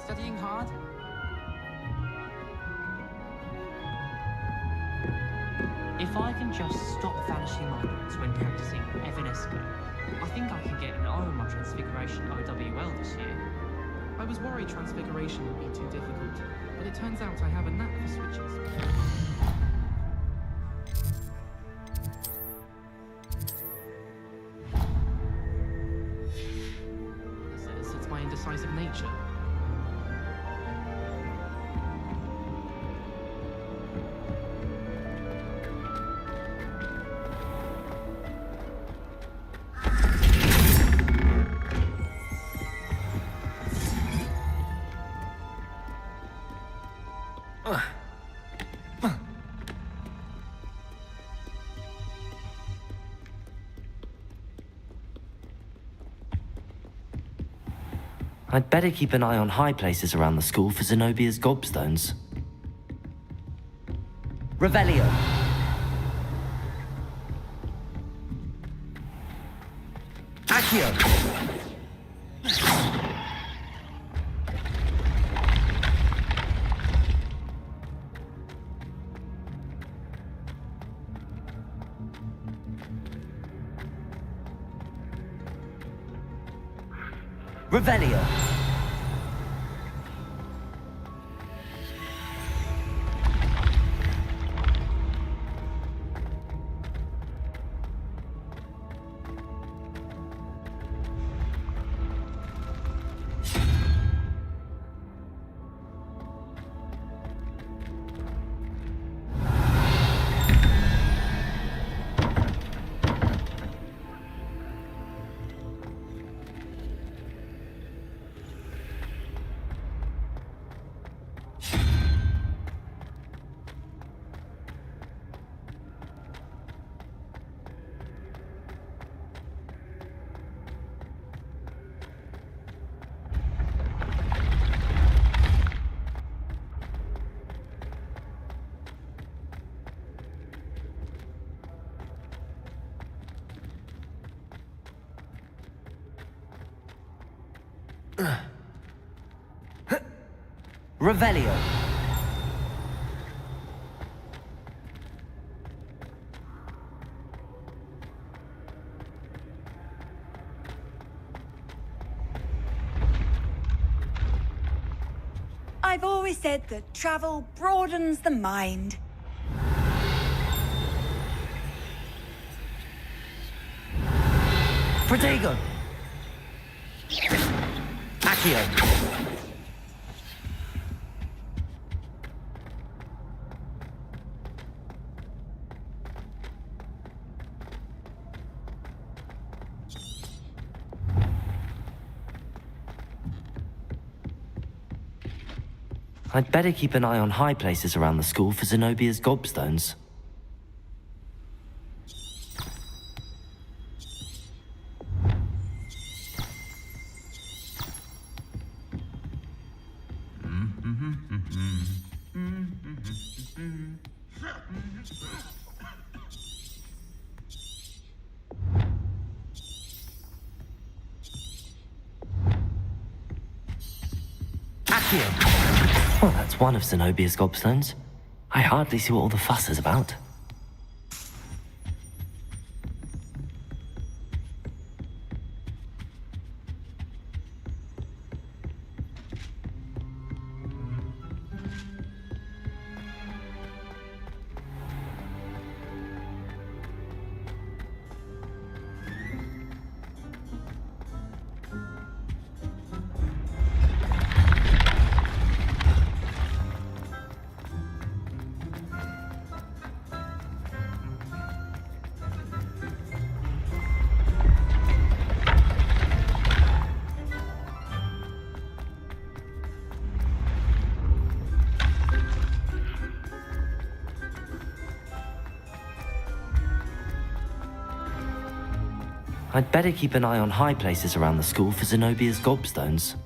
Studying hard? If I can just stop vanishing moments when practicing Evanesco, I think I can get an O on my Transfiguration OWL this year. I was worried Transfiguration would be too difficult, but it turns out I have a knack for switches. It's my indecisive nature. I'd better keep an eye on high places around the school for Zenobia's gobstones. Revelio. Accio. Revelio. Revelio. I've always said that travel broadens the mind. Protego. Accio. I'd better keep an eye on high places around the school for Zenobia's gobstones. Accio! Well, that's one of Zenobia's gobstones. I hardly see what all the fuss is about. I'd better keep an eye on high places around the school for Zenobia's gobstones.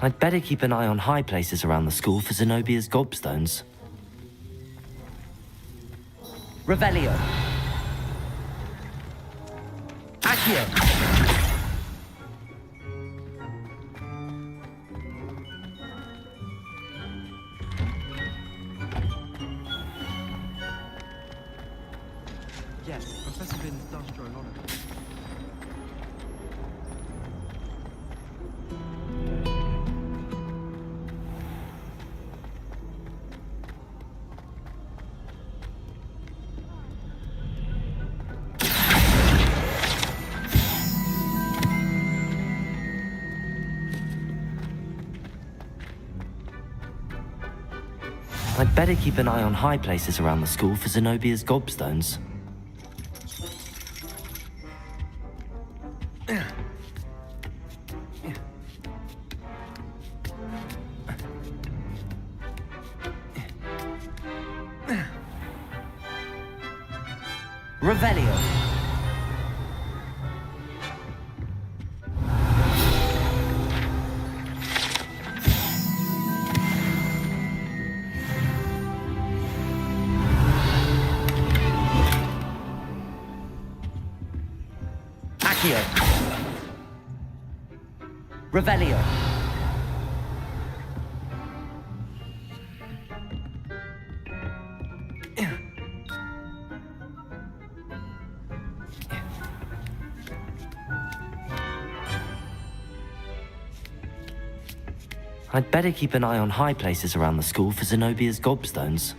I'd better keep an eye on high places around the school for Zenobia's gobstones. Revelio. Accio. Yes, Professor Binns does draw a lot of it. I'd better keep an eye on high places around the school for Zenobia's gobstones. Revelio. Accio. Revelio. I'd better keep an eye on high places around the school for Zenobia's gobstones.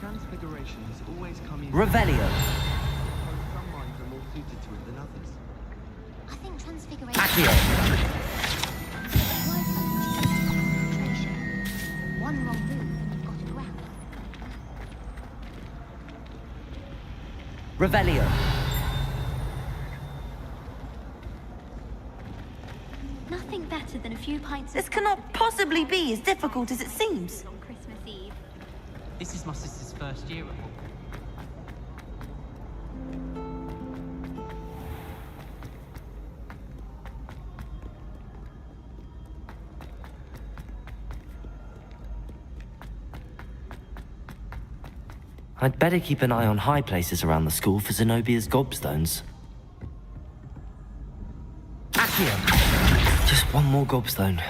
Transfiguration has always come in. Revelio. Some minds are more suited to it than others. I think transfiguration. Accio. Concentration. One wrong move and you've got aground. Revelio. Nothing better than a few pints. This cannot possibly be as difficult as it seems. On Christmas Eve. This is my sister's first year at Hogwarts. I'd better keep an eye on high places around the school for Zenobia's gobstones. Accio. Just one more gobstone.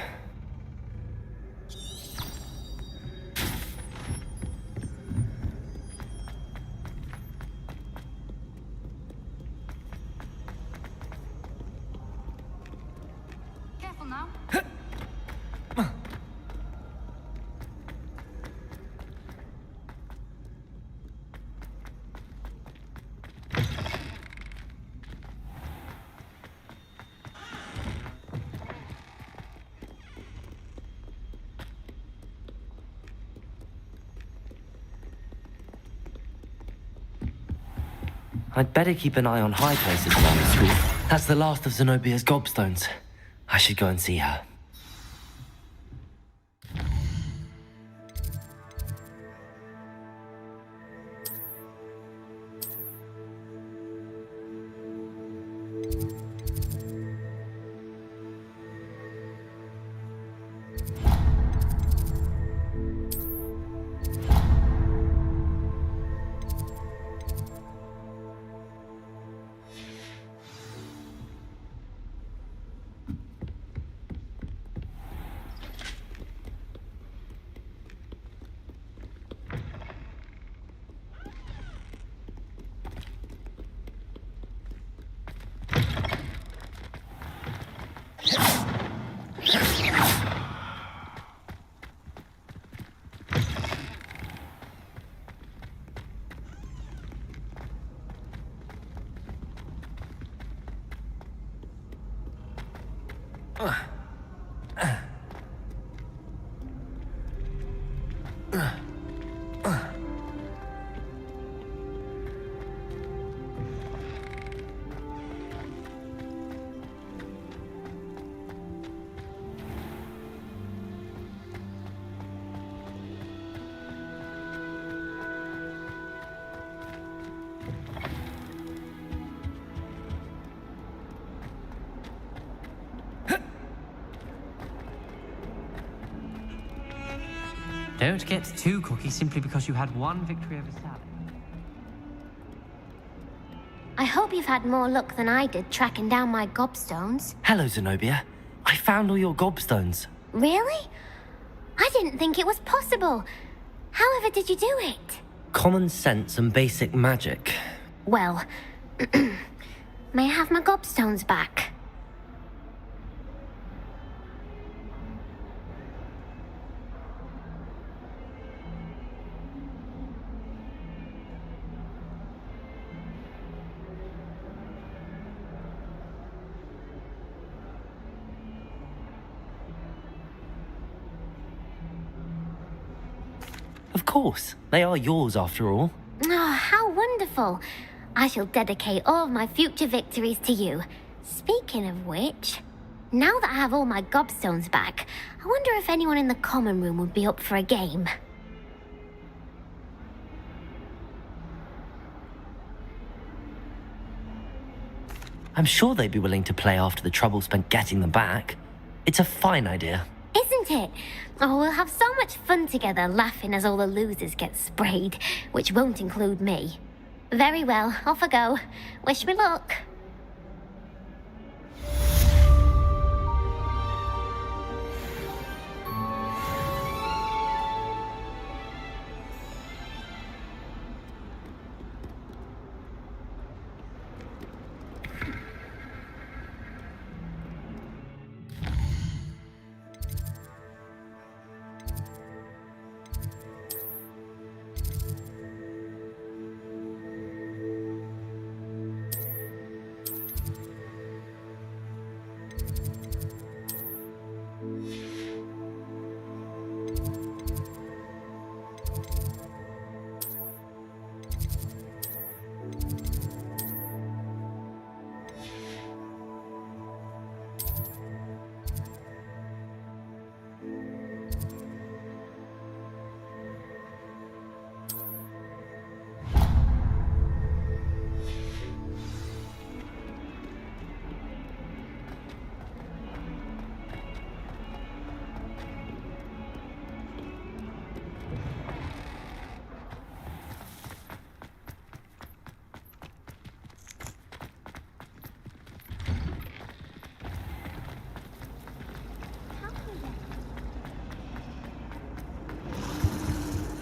careful now. I'd better keep an eye on high places around the school. That's the last of Zenobia's gobstones. I should go and see her. Don't get too cocky simply because you had one victory over Sally. I hope you've had more luck than I did tracking down my gobstones. Hello, Zenobia. I found all your gobstones. Really? I didn't think it was possible. However did you do it? Common sense and basic magic. Well, may I have my gobstones back? Of course. They are yours after all. Oh, how wonderful. I shall dedicate all of my future victories to you. Speaking of which, now that I have all my gobstones back, I wonder if anyone in the common room would be up for a game. I'm sure they'd be willing to play after the trouble spent getting them back. It's a fine idea. Isn't it? Oh, we'll have so much fun together laughing as all the losers get sprayed, which won't include me. Very well, off I go. Wish me luck.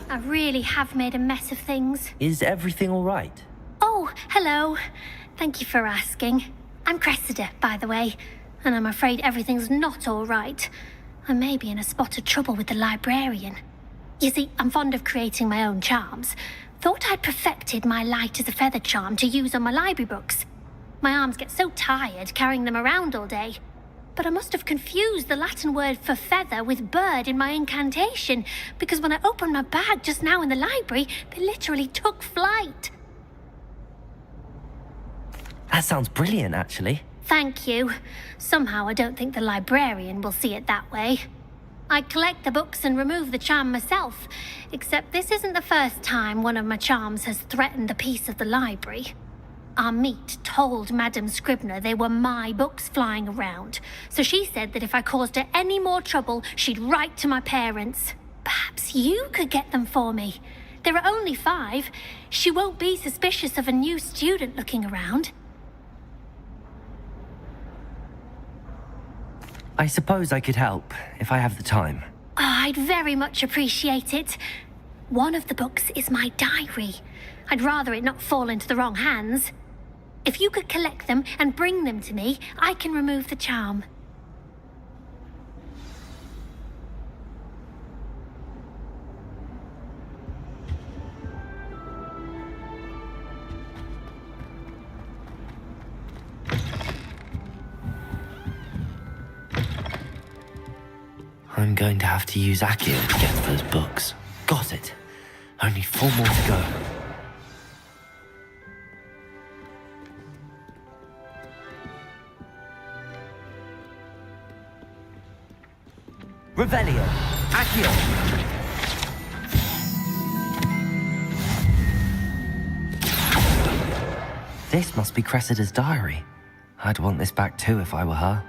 I really have made a mess of things. Is everything all right? Oh, hello. Thank you for asking. I'm Cressida, by the way. and I'm afraid everything's not all right. I may be in a spot of trouble with the librarian. You see, I'm fond of creating my own charms. Thought I'd perfected my light as a feather charm to use on my library books. My arms get so tired carrying them around all day. But I must have confused the Latin word for feather with bird in my incantation, because when I opened my bag just now in the library, they literally took flight. That sounds brilliant, actually. Thank you. Somehow I don't think the librarian will see it that way. I collect the books and remove the charm myself, except this isn't the first time one of my charms has threatened the peace of the library. Our meet told Madame Scribner they were my books flying around, so she said that if I caused her any more trouble, she'd write to my parents. Perhaps you could get them for me. There are only 5. She won't be suspicious of a new student looking around. I suppose I could help, if I have the time. Oh, I'd very much appreciate it. One of the books is my diary. I'd rather it not fall into the wrong hands. If you could collect them and bring them to me, I can remove the charm. I'm going to have to use Accio to get to those books. Got it. Only 4 more to go. Revelio. Accio. This must be Cressida's diary. I'd want this back too if I were her.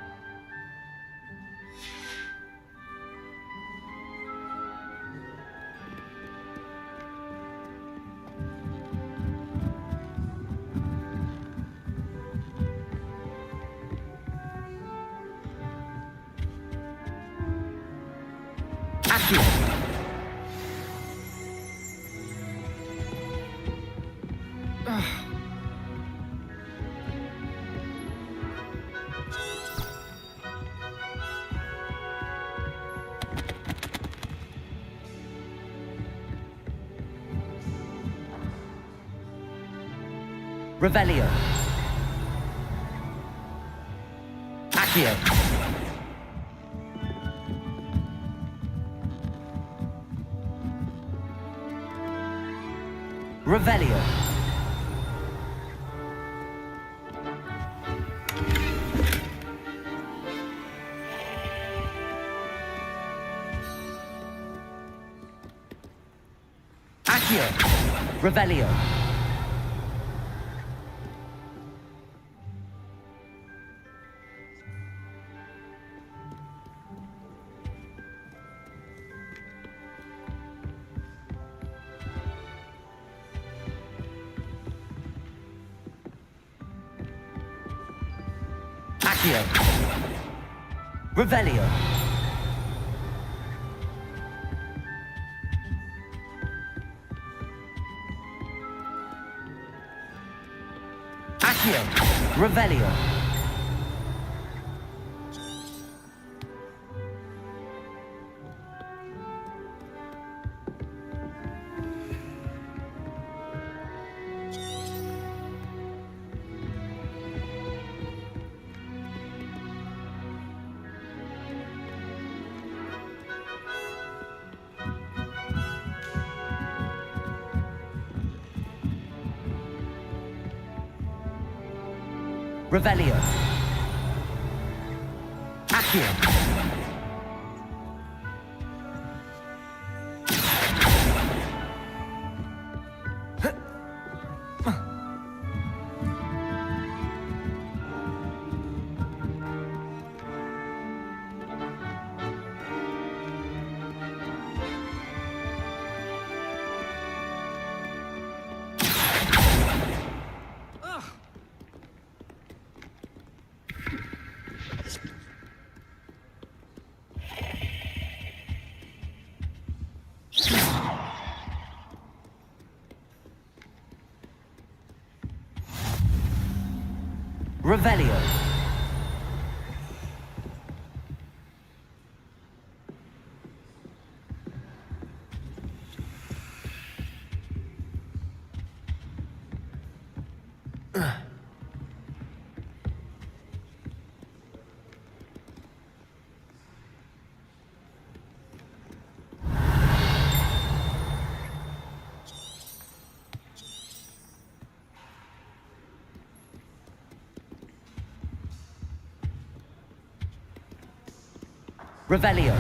Revelio. Accio. Revelio. Accio. Revelio. Accio. Revelio. Accio. Revelio. Revelio. Accio. Revelio. Revelio.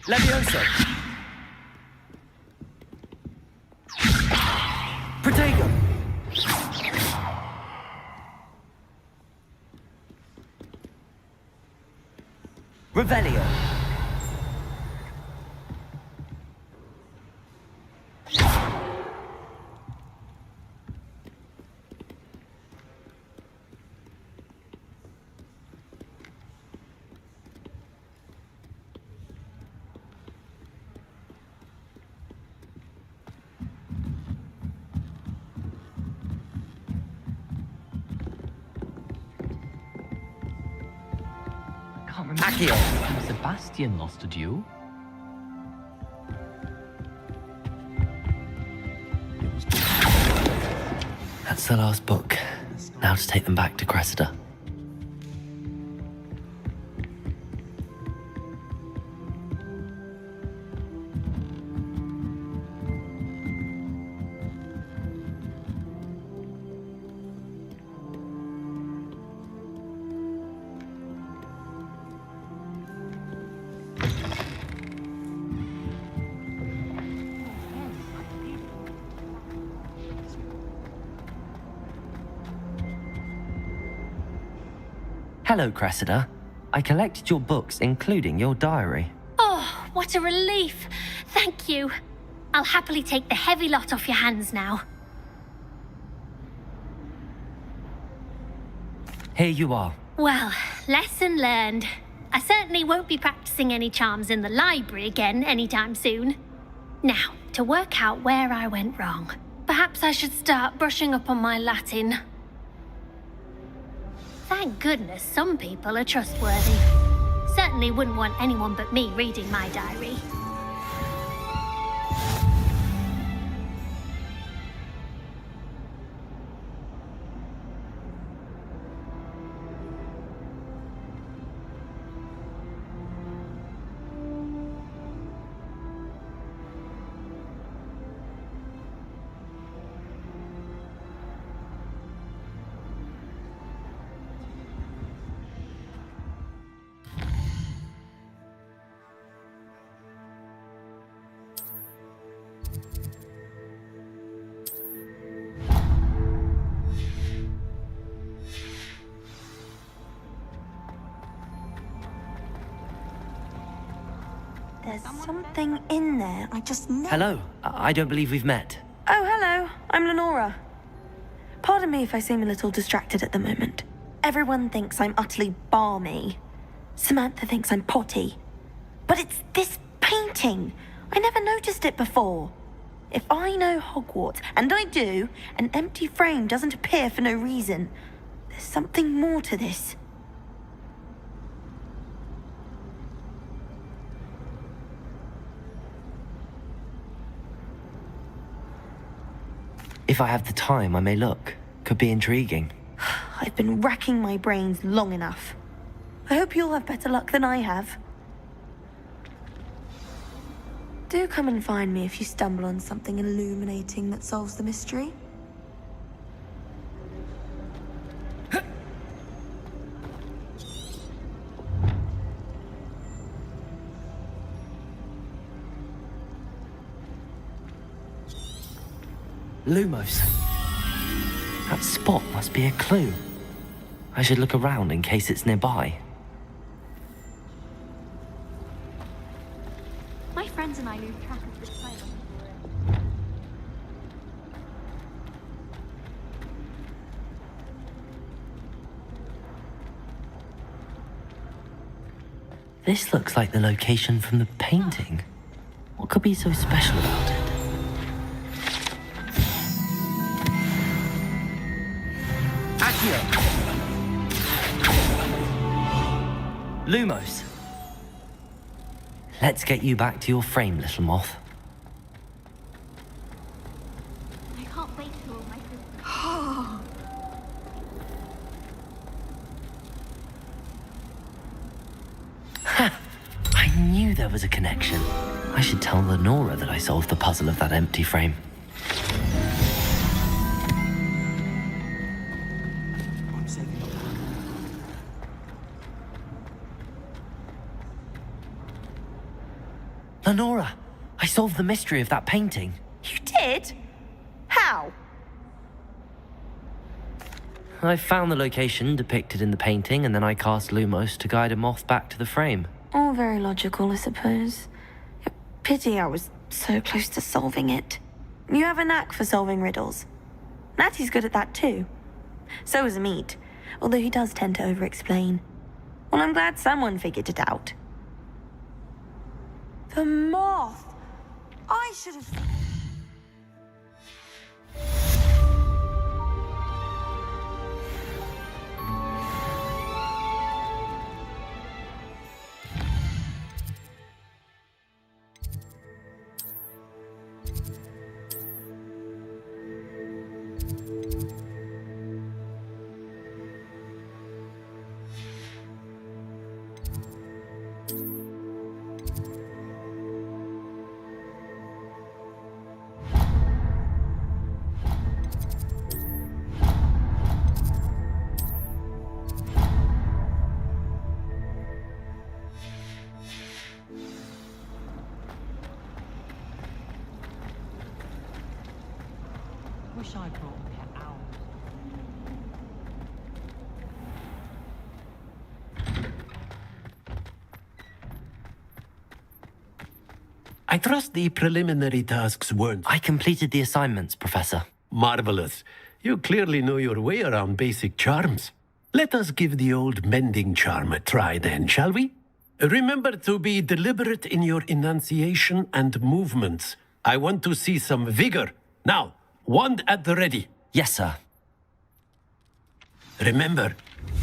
Levioso. Protego. Revelio. Accio. Sebastian lost a duel. That's the last book. Now to take them back to Cressida. Hello, Cressida. I collected your books, including your diary. Oh, what a relief. Thank you. I'll happily take the heavy lot off your hands now. Here you are. Well, lesson learned. I certainly won't be practicing any charms in the library again anytime soon. Now, to work out where I went wrong. Perhaps I should start brushing up on my Latin. Thank goodness some people are trustworthy. Certainly wouldn't want anyone but me reading my diary. There's something in there. I just know. Hello. I don't believe we've met. Oh, hello. I'm Lenora. Pardon me if I seem a little distracted at the moment. Everyone thinks I'm utterly balmy. Samantha thinks I'm potty. But it's this painting. I never noticed it before. If I know Hogwarts, and I do, an empty frame doesn't appear for no reason. There's something more to this. If I have the time, I may look. Could be intriguing. I've been racking my brains long enough. I hope you'll have better luck than I have. Do come and find me if you stumble on something illuminating that solves the mystery. Lumos. That spot must be a clue. I should look around in case it's nearby. My friends and I lose track of this place. This looks like the location from the painting. What could be so special about it? Lumos. Let's get you back to your frame, little moth. I can't wait till all my food. I knew there was a connection. I should tell Lenora that I solved the puzzle of that empty frame. I'm saving up. Lenora, I solved the mystery of that painting. You did? How? I found the location depicted in the painting, and then I cast Lumos to guide a moth back to the frame. All very logical, I suppose. Pity I was so close to solving it. You have a knack for solving riddles. Natty's good at that too. So is Amit, although he does tend to over-explain. Well, I'm glad someone figured it out. The moth! I should have... Wish I brought a pet owl. I trust the preliminary tasks weren't... I completed the assignments, Professor. Marvelous. You clearly know your way around basic charms. Let us give the old mending charm a try then, shall we? Remember to be deliberate in your enunciation and movements. I want to see some vigor. Now, wand at the ready. Yes, sir. Remember,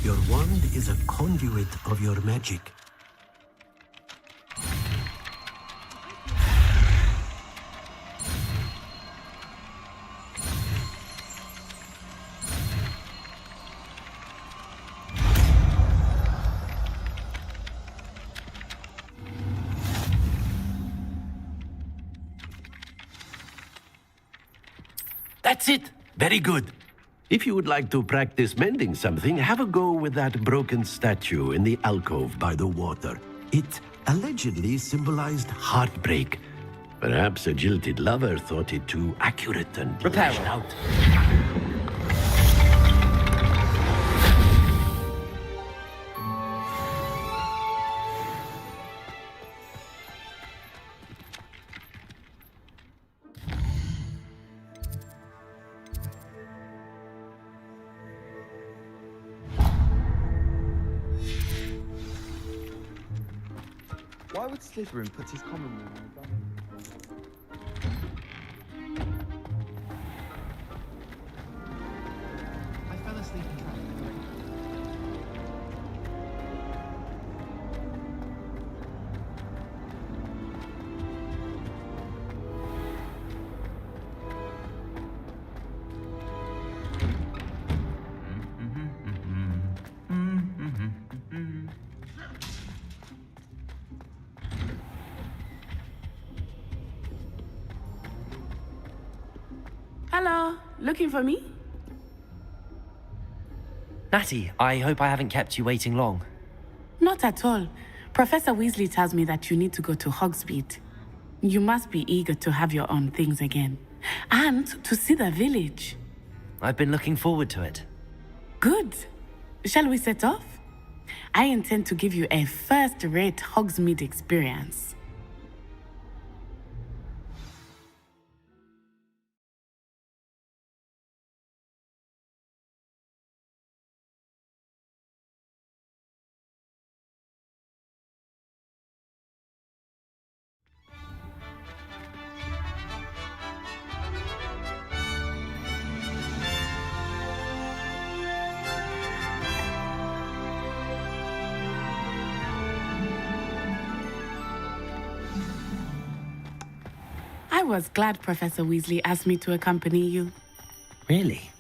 Your wand is a conduit of your magic. that's it. Very good. If you would like to practice mending something, have a go with that broken statue in the alcove by the water. It allegedly symbolized heartbreak. Perhaps a jilted lover thought it too accurate and lashed out. Why would Slytherin put his common room on the ground? I fell asleep in traffic. Hello, looking for me? Natty, I hope I haven't kept you waiting long. Not at all. Professor Weasley tells me that you need to go to Hogsmeade. You must be eager to have your own things again. And to see the village. I've been looking forward to it. Good. Shall we set off? I intend to give you a first-rate Hogsmeade experience. was glad Professor Weasley asked me to accompany you. Really?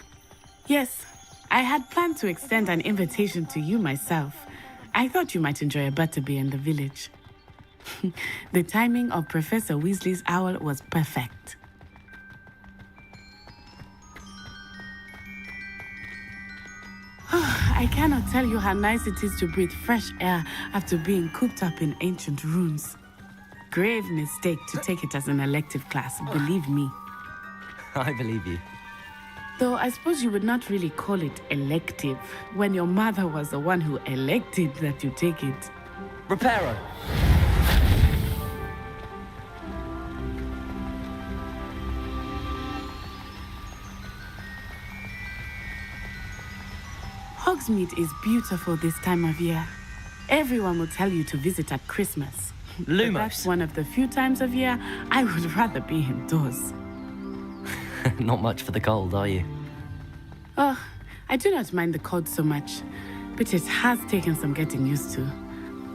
Yes, I had planned to extend an invitation to you myself. I thought you might enjoy a butterbeer in the village. The timing of Professor Weasley's owl was perfect. I cannot tell you how nice it is to breathe fresh air after being cooped up in ancient ruins. Grave mistake to take it as an elective class, believe me. I believe you. Though I suppose you would not really call it elective when your mother was the one who elected that you take it. Reparo! Hogsmeade is beautiful this time of year. Everyone will tell you to visit at Christmas. But that's one of the few times of year I would rather be indoors. Not much for the cold, are you? Oh, I do not mind the cold so much, but it has taken some getting used to.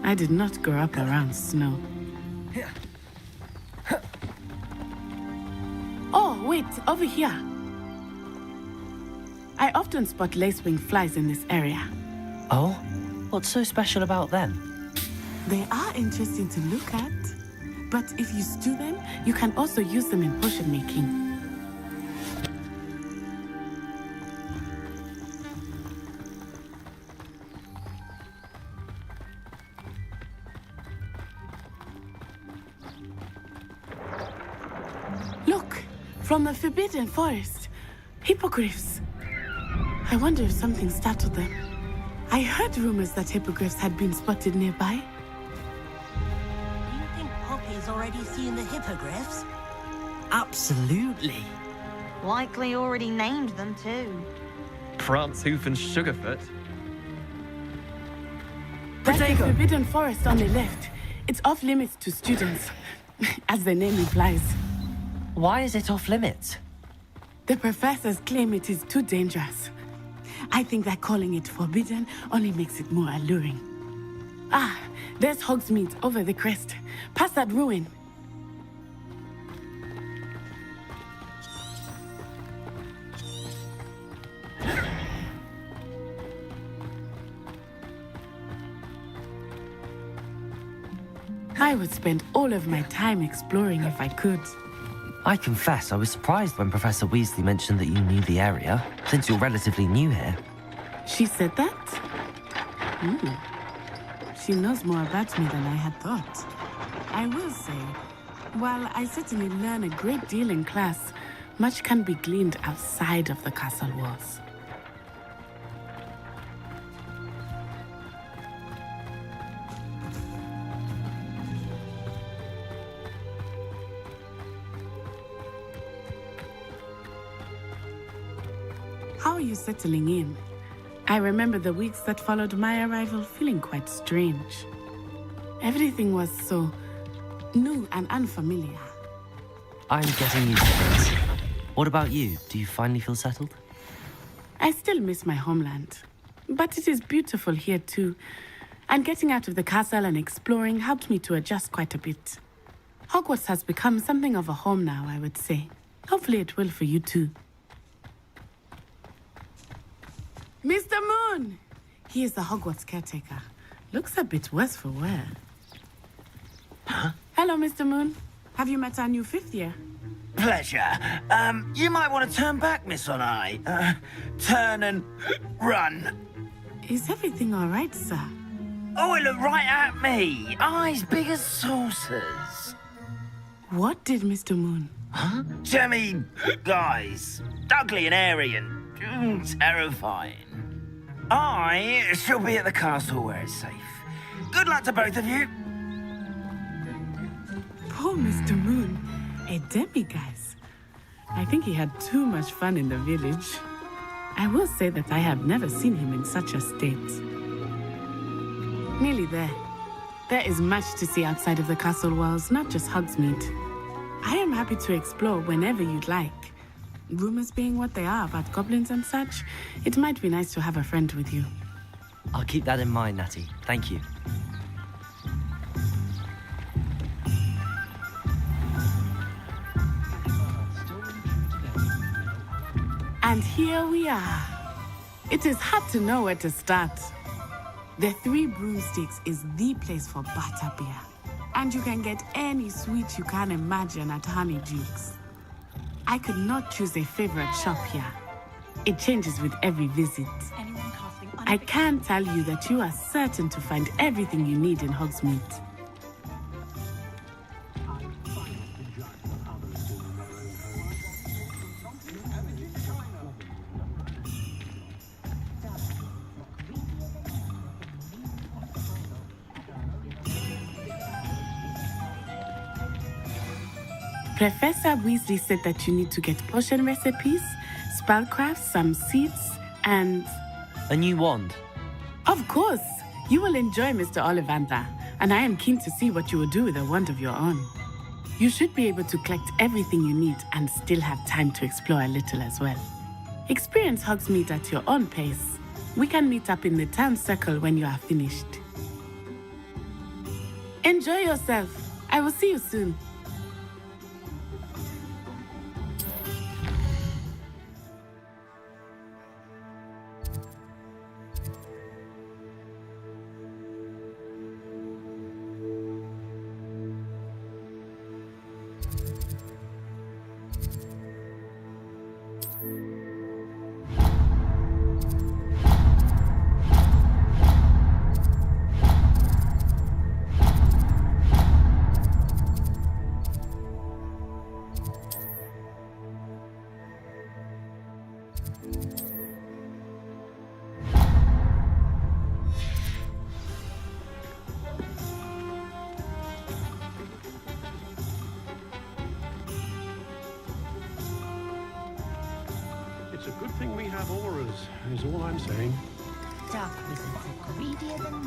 I did not grow up around snow. Oh, wait, over here. I often spot lacewing flies in this area. Oh? What's so special about them? They are interesting to look at, but if you stew them, you can also use them in potion making. Look, from the Forbidden Forest, hippogriffs. I wonder if something startled them. I heard rumors that hippogriffs had been spotted nearby. You think Poppy's already seen the hippogriffs? Absolutely. Likely already named them too. Prancehoof and Sugarfoot. That's the Forbidden Forest on the left. It's off limits to students, as the name implies. Why is it off limits? The professors claim it is too dangerous. I think that calling it forbidden only makes it more alluring. Ah, there's Hogsmeade over the crest. Past that ruin. I would spend all of my time exploring if I could. I confess I was surprised when Professor Weasley mentioned that you knew the area, since you're relatively new here. She said that? She knows more about me than I had thought. I will say, while I certainly learn a great deal in class, much can be gleaned outside of the castle walls. How are you settling in? I remember the weeks that followed my arrival feeling quite strange. Everything was so new and unfamiliar. I'm getting used to things. What about you? Do you finally feel settled? I still miss my homeland, but it is beautiful here too. And getting out of the castle and exploring helped me to adjust quite a bit. Hogwarts has become something of a home now, I would say. Hopefully it will for you too. Mr. Moon! He is the Hogwarts caretaker. Looks a bit worse for wear. Huh? Hello, Mr. Moon. Have you met our new fifth year? Pleasure. You might want to turn back, Miss Onai. Turn and run. Is everything all right, sir? Oh, it looked right at me. Eyes big as saucers. What did Mr. Moon? Huh? Jemmy, guys. Ugly and airy and terrifying. I shall be at the castle where it's safe. Good luck to both of you. Poor Mr. Moon. A demiguise. I think he had too much fun in the village. I will say that I have never seen him in such a state. Nearly there. There is much to see outside of the castle walls, not just Hogsmeade. I am happy to explore whenever you'd like. Rumors being what they are about goblins and such, it might be nice to have a friend with you. I'll keep that in mind, Natty. Thank you. And here we are. It is hard to know where to start. The Three Broomsticks is the place for butterbeer. And you can get any sweet you can imagine at Honeydukes. I could not choose a favorite shop here. It changes with every visit. I can tell you that you are certain to find everything you need in Hogsmeade. Professor Weasley said that you need to get potion recipes, spellcrafts, some seeds, and... A new wand. Of course! You will enjoy Mr. Ollivander, and I am keen to see what you will do with a wand of your own. You should be able to collect everything you need and still have time to explore a little as well. Experience Hogsmeade at your own pace. We can meet up in the town circle when you are finished. Enjoy yourself. I will see you soon. It's a good thing we have auras, is all I'm saying. Dark wizards are greedier than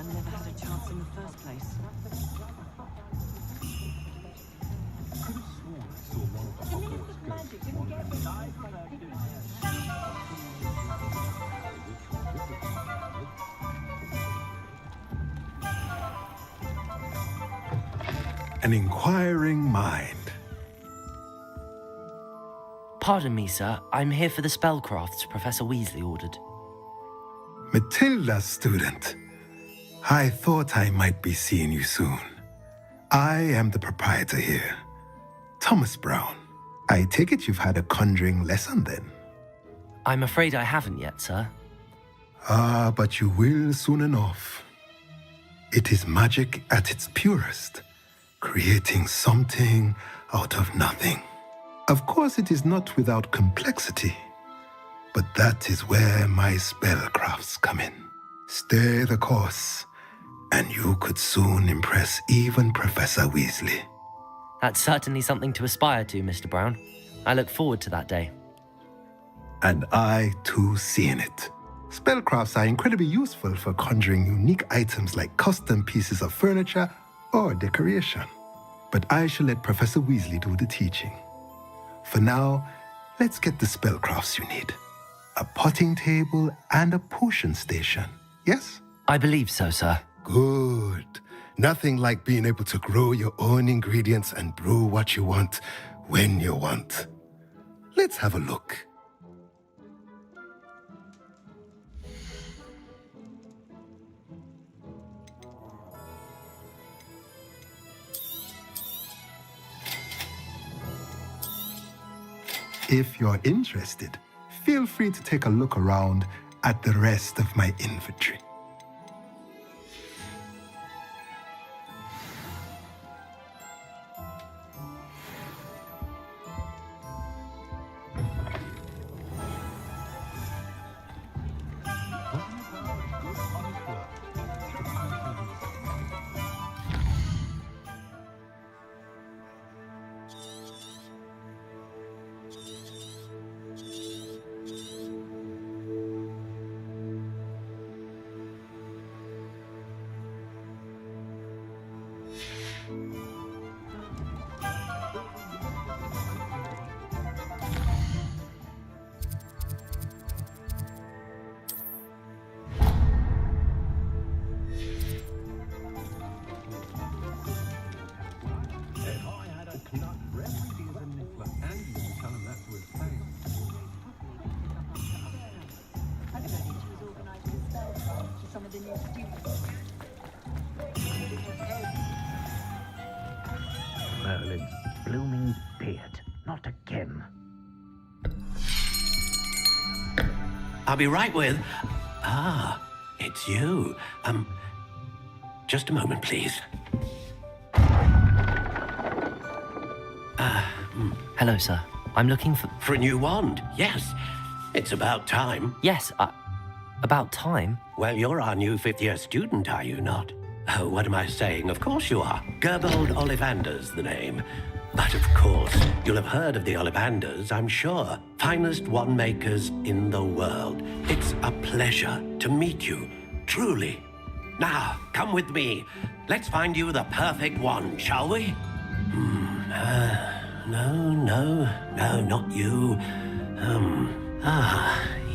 never had a chance in the first place. An inquiring mind. Pardon me, sir. I'm here for the spellcrafts Professor Weasley ordered. Matilda, student. I thought I might be seeing you soon. I am the proprietor here, Thomas Brown. I take it you've had a conjuring lesson then? I'm afraid I haven't yet, sir. Ah, but you will soon enough. It is magic at its purest, creating something out of nothing. Of course, it is not without complexity, but that is where my spellcrafts come in. Stay the course, and you could soon impress even Professor Weasley. That's certainly something to aspire to, Mr. Brown. I look forward to that day. And I, too, seeing it. Spellcrafts are incredibly useful for conjuring unique items like custom pieces of furniture or decoration. But I shall let Professor Weasley do the teaching. For now, let's get the spellcrafts you need. A potting table and a potion station, yes? I believe so, sir. Good. Nothing like being able to grow your own ingredients and brew what you want when you want. Let's have a look. If you're interested, feel free to take a look around at the rest of my inventory. Hagrid's blooming beard. Not again. I'll be right with... Ah, it's you. Just a moment, please. Hello, sir. I'm looking for... For a new wand, yes. It's about time. Yes, about time? Well, you're our new fifth-year student, are you not? Oh, what am I saying? Of course you are. Gerbold Ollivander's the name. But of course, you'll have heard of the Ollivanders, I'm sure. Finest wand makers in the world. It's a pleasure to meet you, truly. Now, come with me. Let's find you the perfect wand, shall we? No, not you.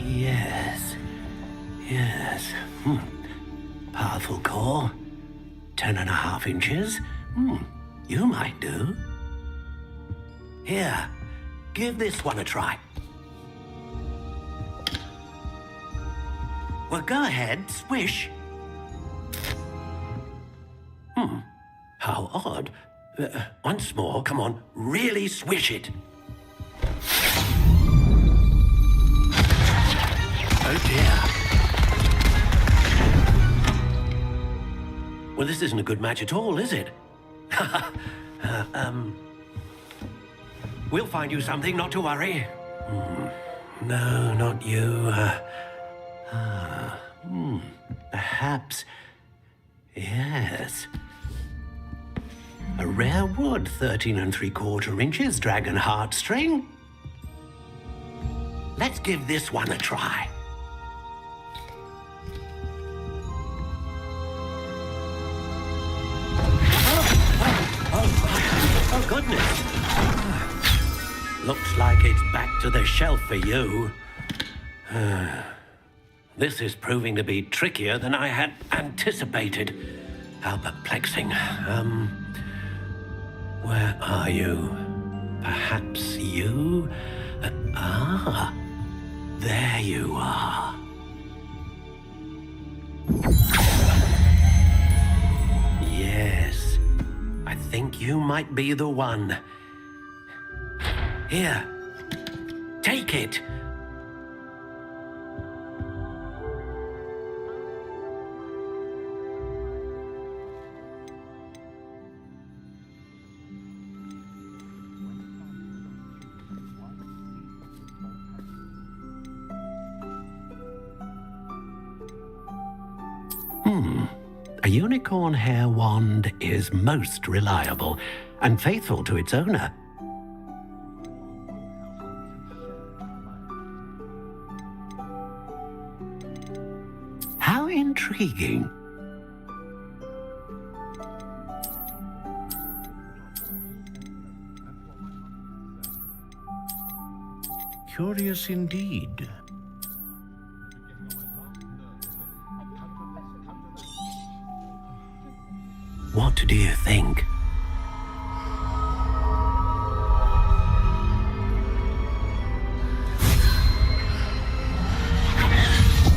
Yes. Powerful core. 10.5 inches. You might do. Here, give this one a try. Well, go ahead, swish. How odd. Once more, come on, really swish it. Oh dear. Well, this isn't a good match at all, is it? We'll find you something, not to worry. No, not you. Perhaps... Yes. A rare wood, 13 3/4 inches, dragon heartstring. Let's give this one a try. Oh, goodness. Looks like it's back to the shelf for you. This is proving to be trickier than I had anticipated. How perplexing. Where are you? Perhaps you? There you are. Yes, I think you might be the one. Here, take it. A unicorn hair wand is most reliable and faithful to its owner. How intriguing. Curious indeed. What do you think?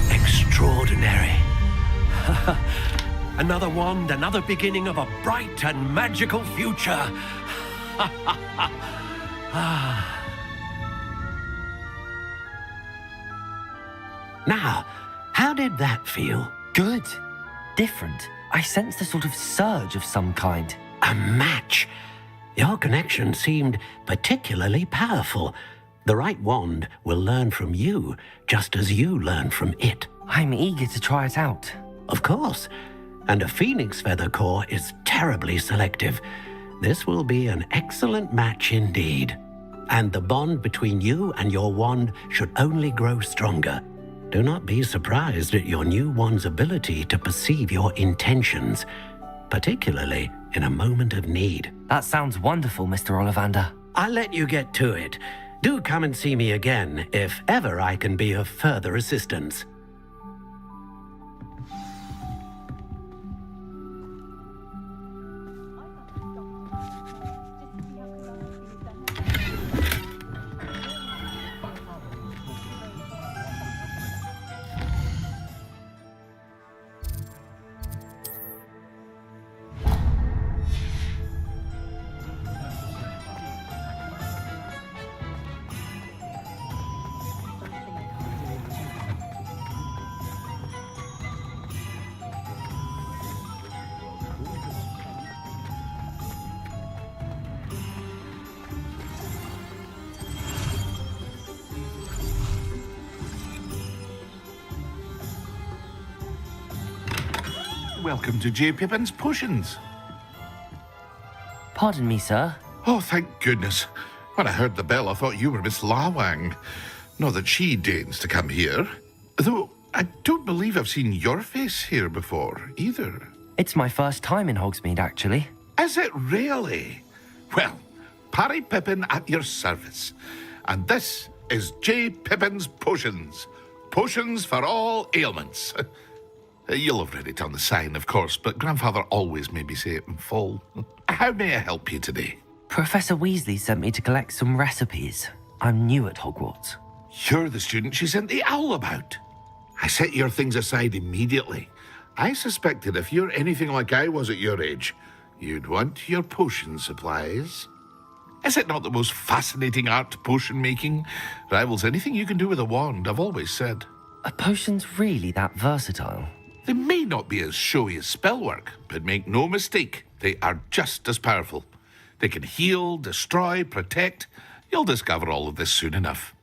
Extraordinary. Another wand, another beginning of a bright and magical future. Now, how did that feel? Good. Different. I sensed a sort of surge of some kind. A match. Your connection seemed particularly powerful. The right wand will learn from you, just as you learn from it. I'm eager to try it out. Of course. And a phoenix feather core is terribly selective. This will be an excellent match indeed. And the bond between you and your wand should only grow stronger. Do not be surprised at your new wand's ability to perceive your intentions, particularly in a moment of need. That sounds wonderful, Mr. Ollivander. I'll let you get to it. Do come and see me again if ever I can be of further assistance. Welcome to J. Pippin's Potions. Pardon me, sir. Oh, thank goodness. When I heard the bell, I thought you were Miss Lawang. Not that she deigns to come here. Though, I don't believe I've seen your face here before, either. It's my first time in Hogsmeade, actually. Is it really? Well, Parry Pippin at your service. And this is J. Pippin's Potions. Potions for all ailments. You'll have read it on the sign, of course, but Grandfather always made me say it in full. How may I help you today? Professor Weasley sent me to collect some recipes. I'm new at Hogwarts. You're the student she sent the owl about. I set your things aside immediately. I suspected if you're anything like I was at your age, you'd want your potion supplies. Is it not the most fascinating art, potion making? Rivals anything you can do with a wand, I've always said. Are potions really that versatile? They may not be as showy as spellwork, but make no mistake, they are just as powerful. They can heal, destroy, protect. You'll discover all of this soon enough.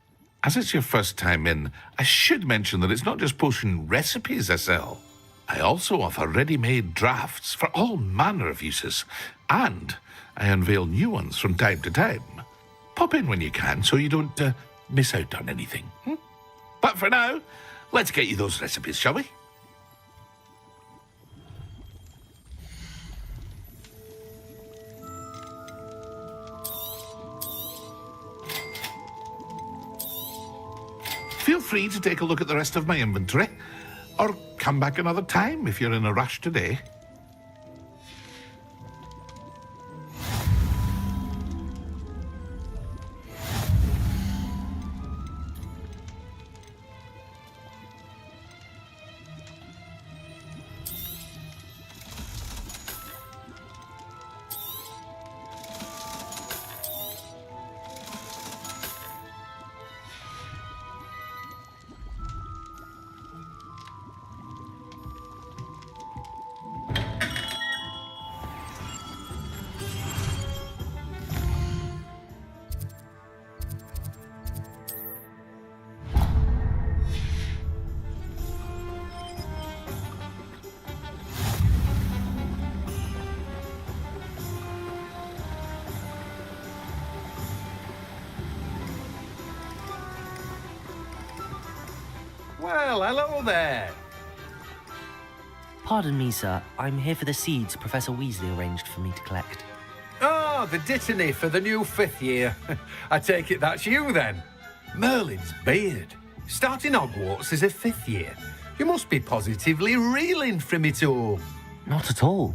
As it's your first time in, I should mention that it's not just potion recipes I sell. I also offer ready-made drafts for all manner of uses, and I unveil new ones from time to time. Pop in when you can so you don't miss out on anything. But for now, let's get you those recipes, shall we? Feel free to take a look at the rest of my inventory, or come back another time if you're in a rush today. Well, hello there. Pardon me, sir. I'm here for the seeds Professor Weasley arranged for me to collect. Oh, the dittany for the new 5th year. I take it that's you, then. Merlin's beard. Starting Hogwarts as a 5th year. You must be positively reeling from it all. Not at all.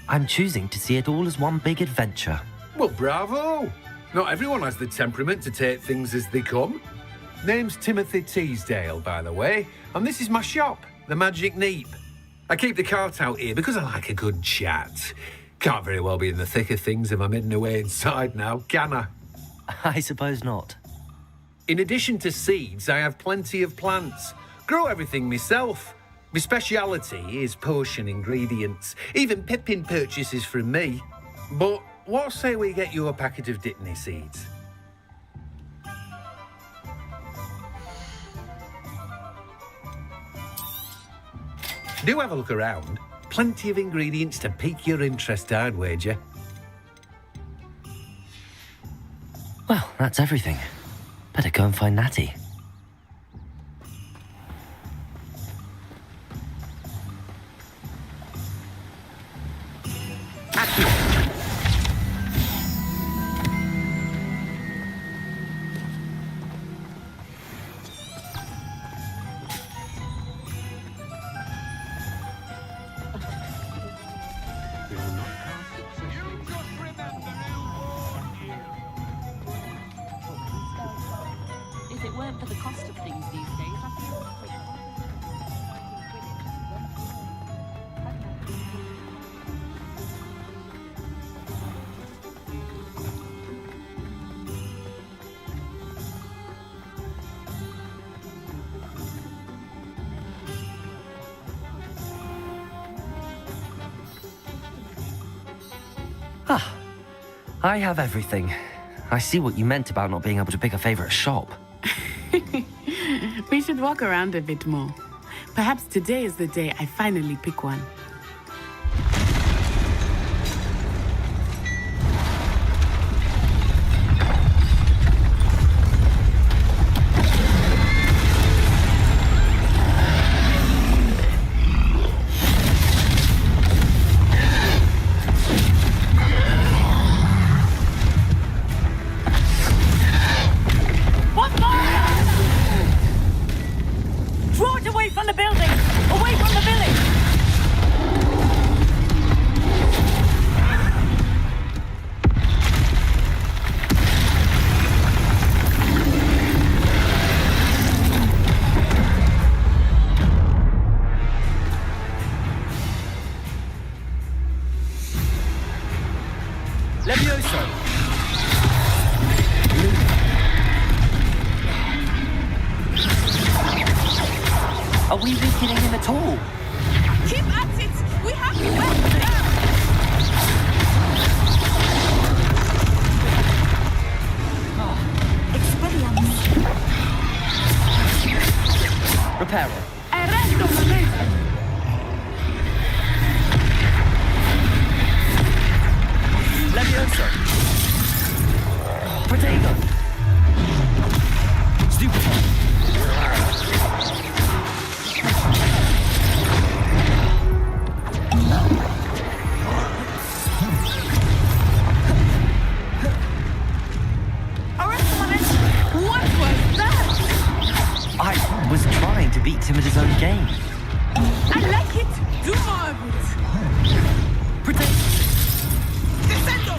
I'm choosing to see it all as one big adventure. Well, bravo. Not everyone has the temperament to take things as they come. Name's Timothy Teasdale, by the way, and this is my shop, the Magic Neep. I keep the cart out here because I like a good chat. Can't very well be in the thick of things if I'm hidden away inside now, can I? I suppose not. In addition to seeds, I have plenty of plants. Grow everything myself. My speciality is potion ingredients. Even Pippin purchases from me. But what say we get you a packet of Dittany seeds? Do have a look around. Plenty of ingredients to pique your interest, I'd wager. Well, that's everything. Better go and find Natty. If it weren't for the cost of things these days, I feel... Ah, I have everything. I see what you meant about not being able to pick a favorite shop. We should walk around a bit more. Perhaps today is the day I finally pick one. Levioso! Are we weakening him at all? Keep at it! We have to wet down! Expelliarmus. Reparo. Arresto momentum! Levioso! Protego! Stupefy! What was that? I was trying to beat him at his own game. I like it! Do more of it! Protect! Descendo!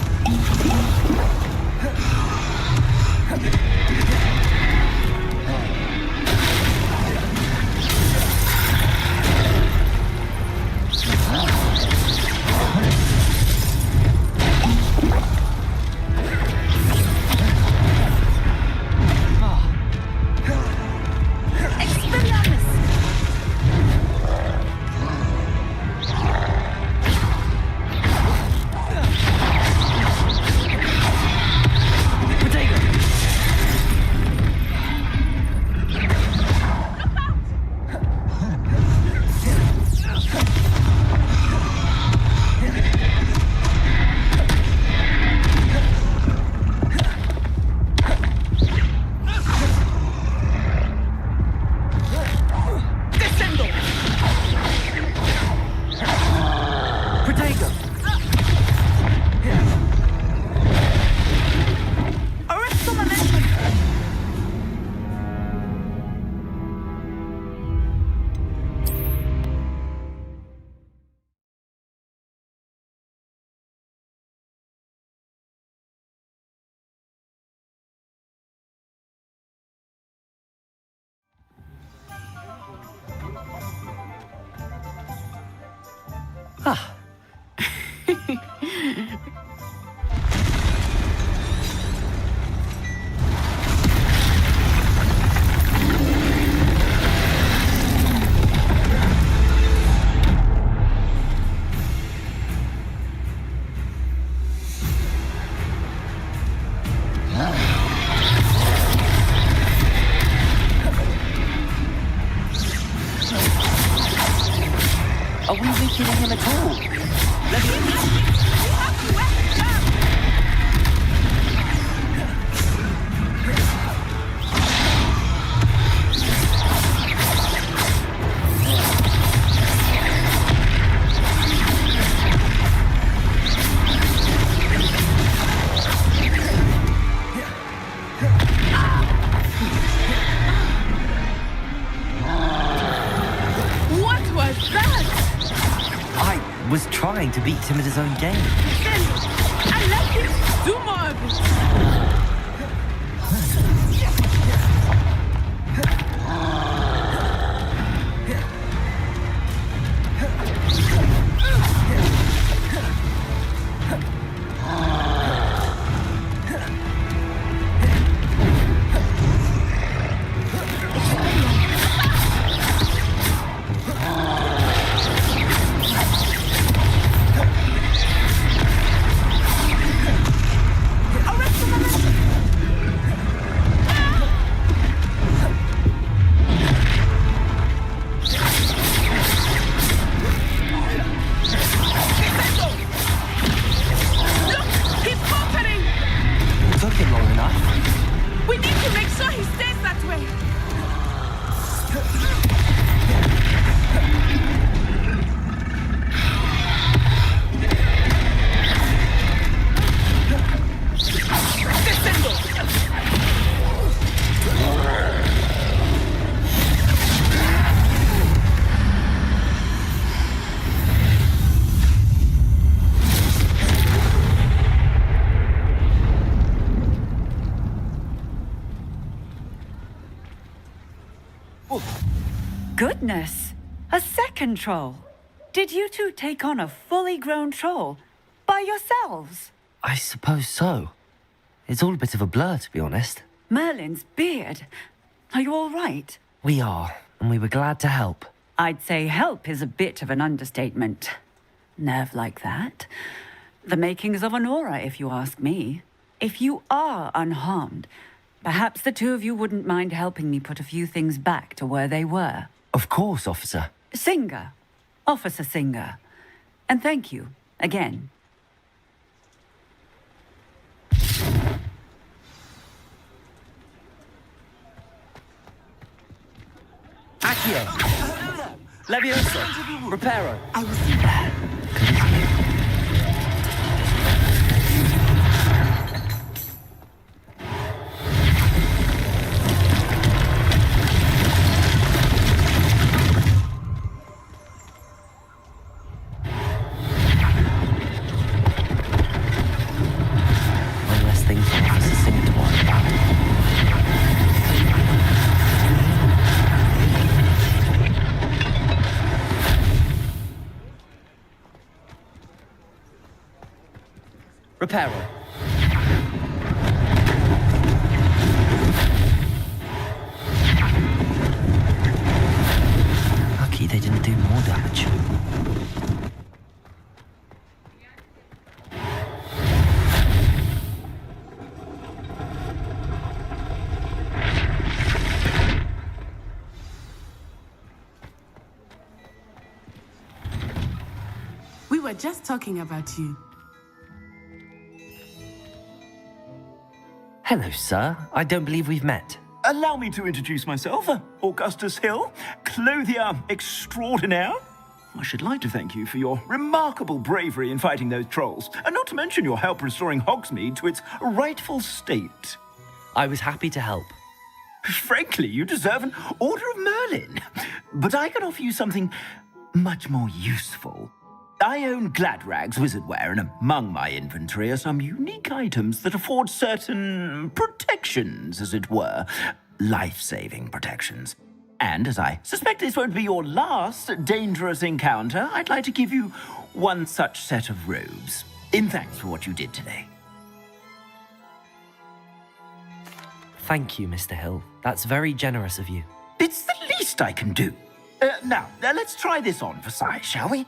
Ah. Are we weakening him at all? What was that? I was trying to beat him at his own game. I like it! Do more of it! Goodness! A second troll! Did you two take on a fully grown troll by yourselves? I suppose so. It's all a bit of a blur, to be honest. Merlin's beard. Are you all right? We are, and we were glad to help. I'd say help is a bit of an understatement. Nerve like that. The makings of an aura, if you ask me. If you are unharmed, perhaps the two of you wouldn't mind helping me put a few things back to where they were. Of course, officer. Singer. Officer Singer. And thank you, again. Accio! Levioso! Reparo! I will see that. One less thing for Officer Singer to worry about. Reparo. Lucky they didn't do more damage. We were just talking about you. Hello, sir. I don't believe we've met. Allow me to introduce myself, Augustus Hill, clothier extraordinaire. I should like to thank you for your remarkable bravery in fighting those trolls, and not to mention your help restoring Hogsmeade to its rightful state. I was happy to help. Frankly, you deserve an Order of Merlin. But I can offer you something much more useful. I own Gladrag's wizardware, and among my inventory are some unique items that afford certain protections, as it were. Life-saving protections. And as I suspect this won't be your last dangerous encounter, I'd like to give you one such set of robes, in thanks for what you did today. Thank you, Mr. Hill. That's very generous of you. It's the least I can do. Now, let's try this on for size, shall we?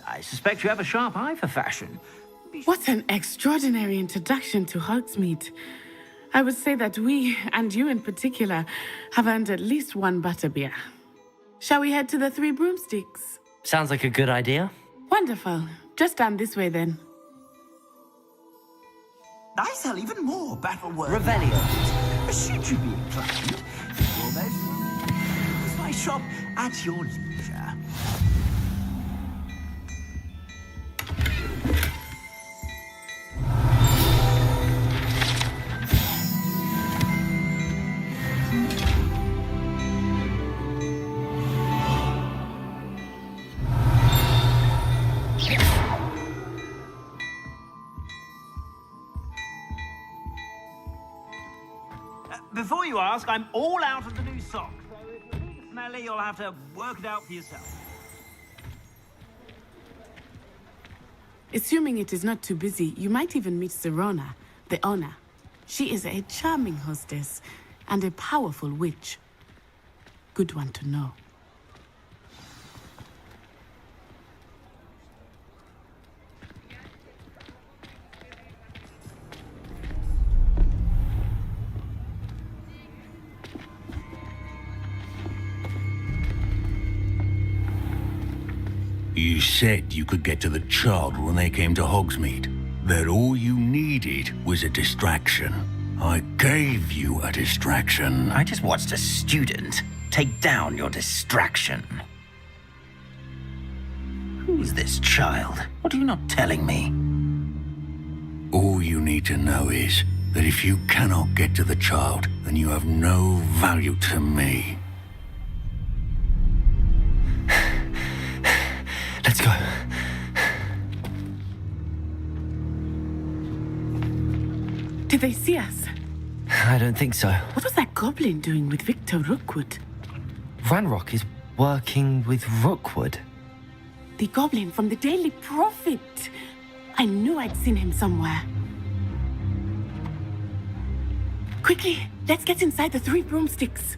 I suspect you have a sharp eye for fashion. What an extraordinary introduction to Hogsmeade. I would say that we, and you in particular, have earned at least one butterbeer. Shall we head to the Three Broomsticks? Sounds like a good idea. Wonderful. Just down this way then. I sell even more battle-worn Revelio. Should you be inclined, use my shop at your leisure. Before you ask, I'm all out of the new sock. So if you're really smelly, you'll have to work it out for yourself. Assuming it is not too busy, you might even meet Sirona, the owner. She is a charming hostess and a powerful witch. Good one to know. You said you could get to the child when they came to Hogsmeade. That all you needed was a distraction. I gave you a distraction. I just watched a student take down your distraction. Who's this child? What are you not telling me? All you need to know is that if you cannot get to the child, then you have no value to me. Let's go. Did they see us? I don't think so. What was that goblin doing with Victor Rookwood? Ranrock is working with Rookwood. The goblin from the Daily Prophet. I knew I'd seen him somewhere. Quickly, let's get inside the 3 broomsticks.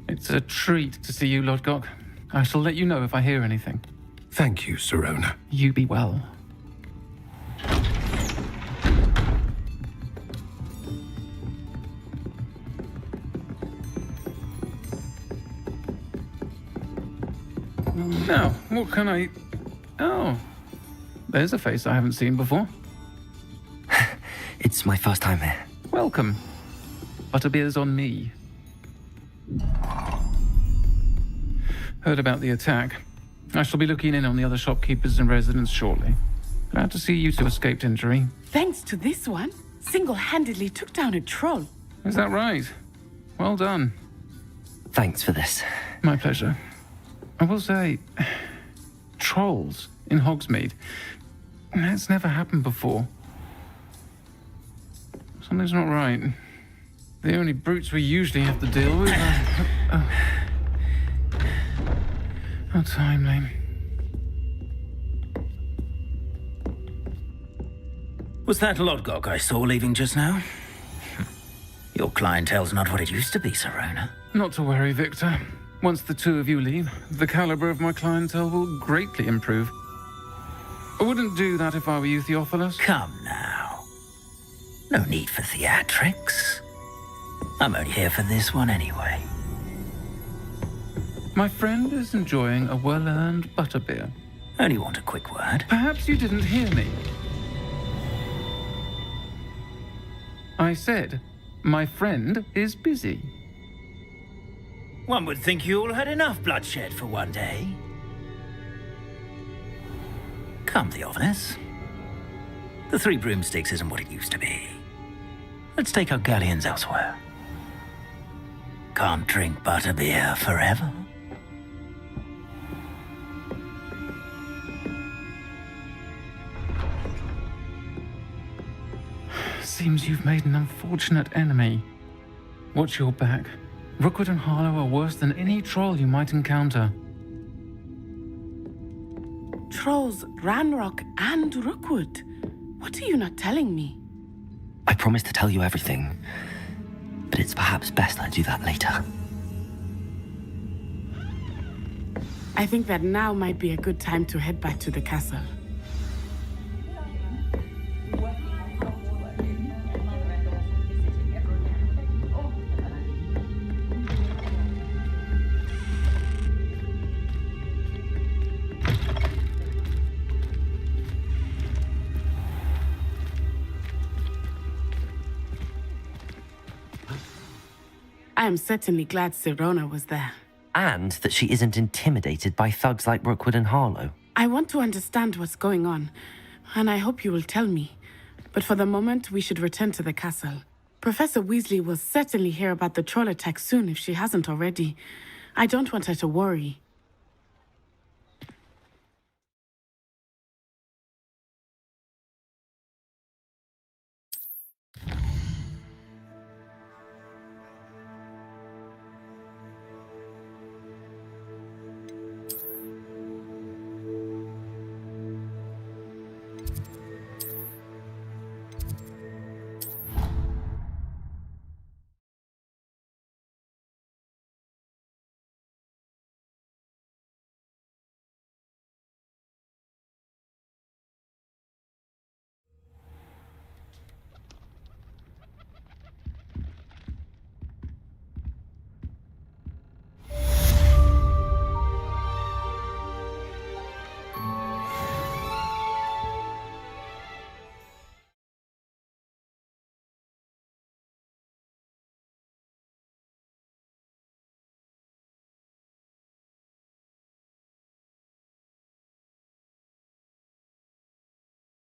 It's a treat to see you, Lodgok. I shall let you know if I hear anything. Thank you, Sirona. You be well. Now, what can I... Oh, there's a face I haven't seen before. It's my first time here. Welcome. Butterbeer's on me. Heard about the attack. I shall be looking in on the other shopkeepers and residents shortly. Glad to see you two escaped injury. Thanks to this one, single-handedly took down a troll. Is that right? Well done. Thanks for this. My pleasure. I will say, trolls in Hogsmeade. That's never happened before. Something's not right. The only brutes we usually have to deal with are... How timely. Was that Lodgok I saw leaving just now? Your clientele's not what it used to be, Sirona. Not to worry, Victor. Once the two of you leave, the caliber of my clientele will greatly improve. I wouldn't do that if I were you, Theophilus. Come now. No need for theatrics. I'm only here for this one anyway. My friend is enjoying a well-earned butterbeer. Only want a quick word. Perhaps you didn't hear me. I said, my friend is busy. One would think you all had enough bloodshed for one day. Come, Theophilus. The 3 broomsticks isn't what it used to be. Let's take our galleons elsewhere. Can't drink butterbeer forever. Seems you've made an unfortunate enemy. Watch your back. Rookwood and Harlow are worse than any troll you might encounter. Trolls, Ranrock, and Rookwood. What are you not telling me? I promised to tell you everything, but it's perhaps best I do that later. I think that now might be a good time to head back to the castle. I am certainly glad Sirona was there. And that she isn't intimidated by thugs like Rookwood and Harlow. I want to understand what's going on, and I hope you will tell me. But for the moment, we should return to the castle. Professor Weasley will certainly hear about the troll attack soon if she hasn't already. I don't want her to worry.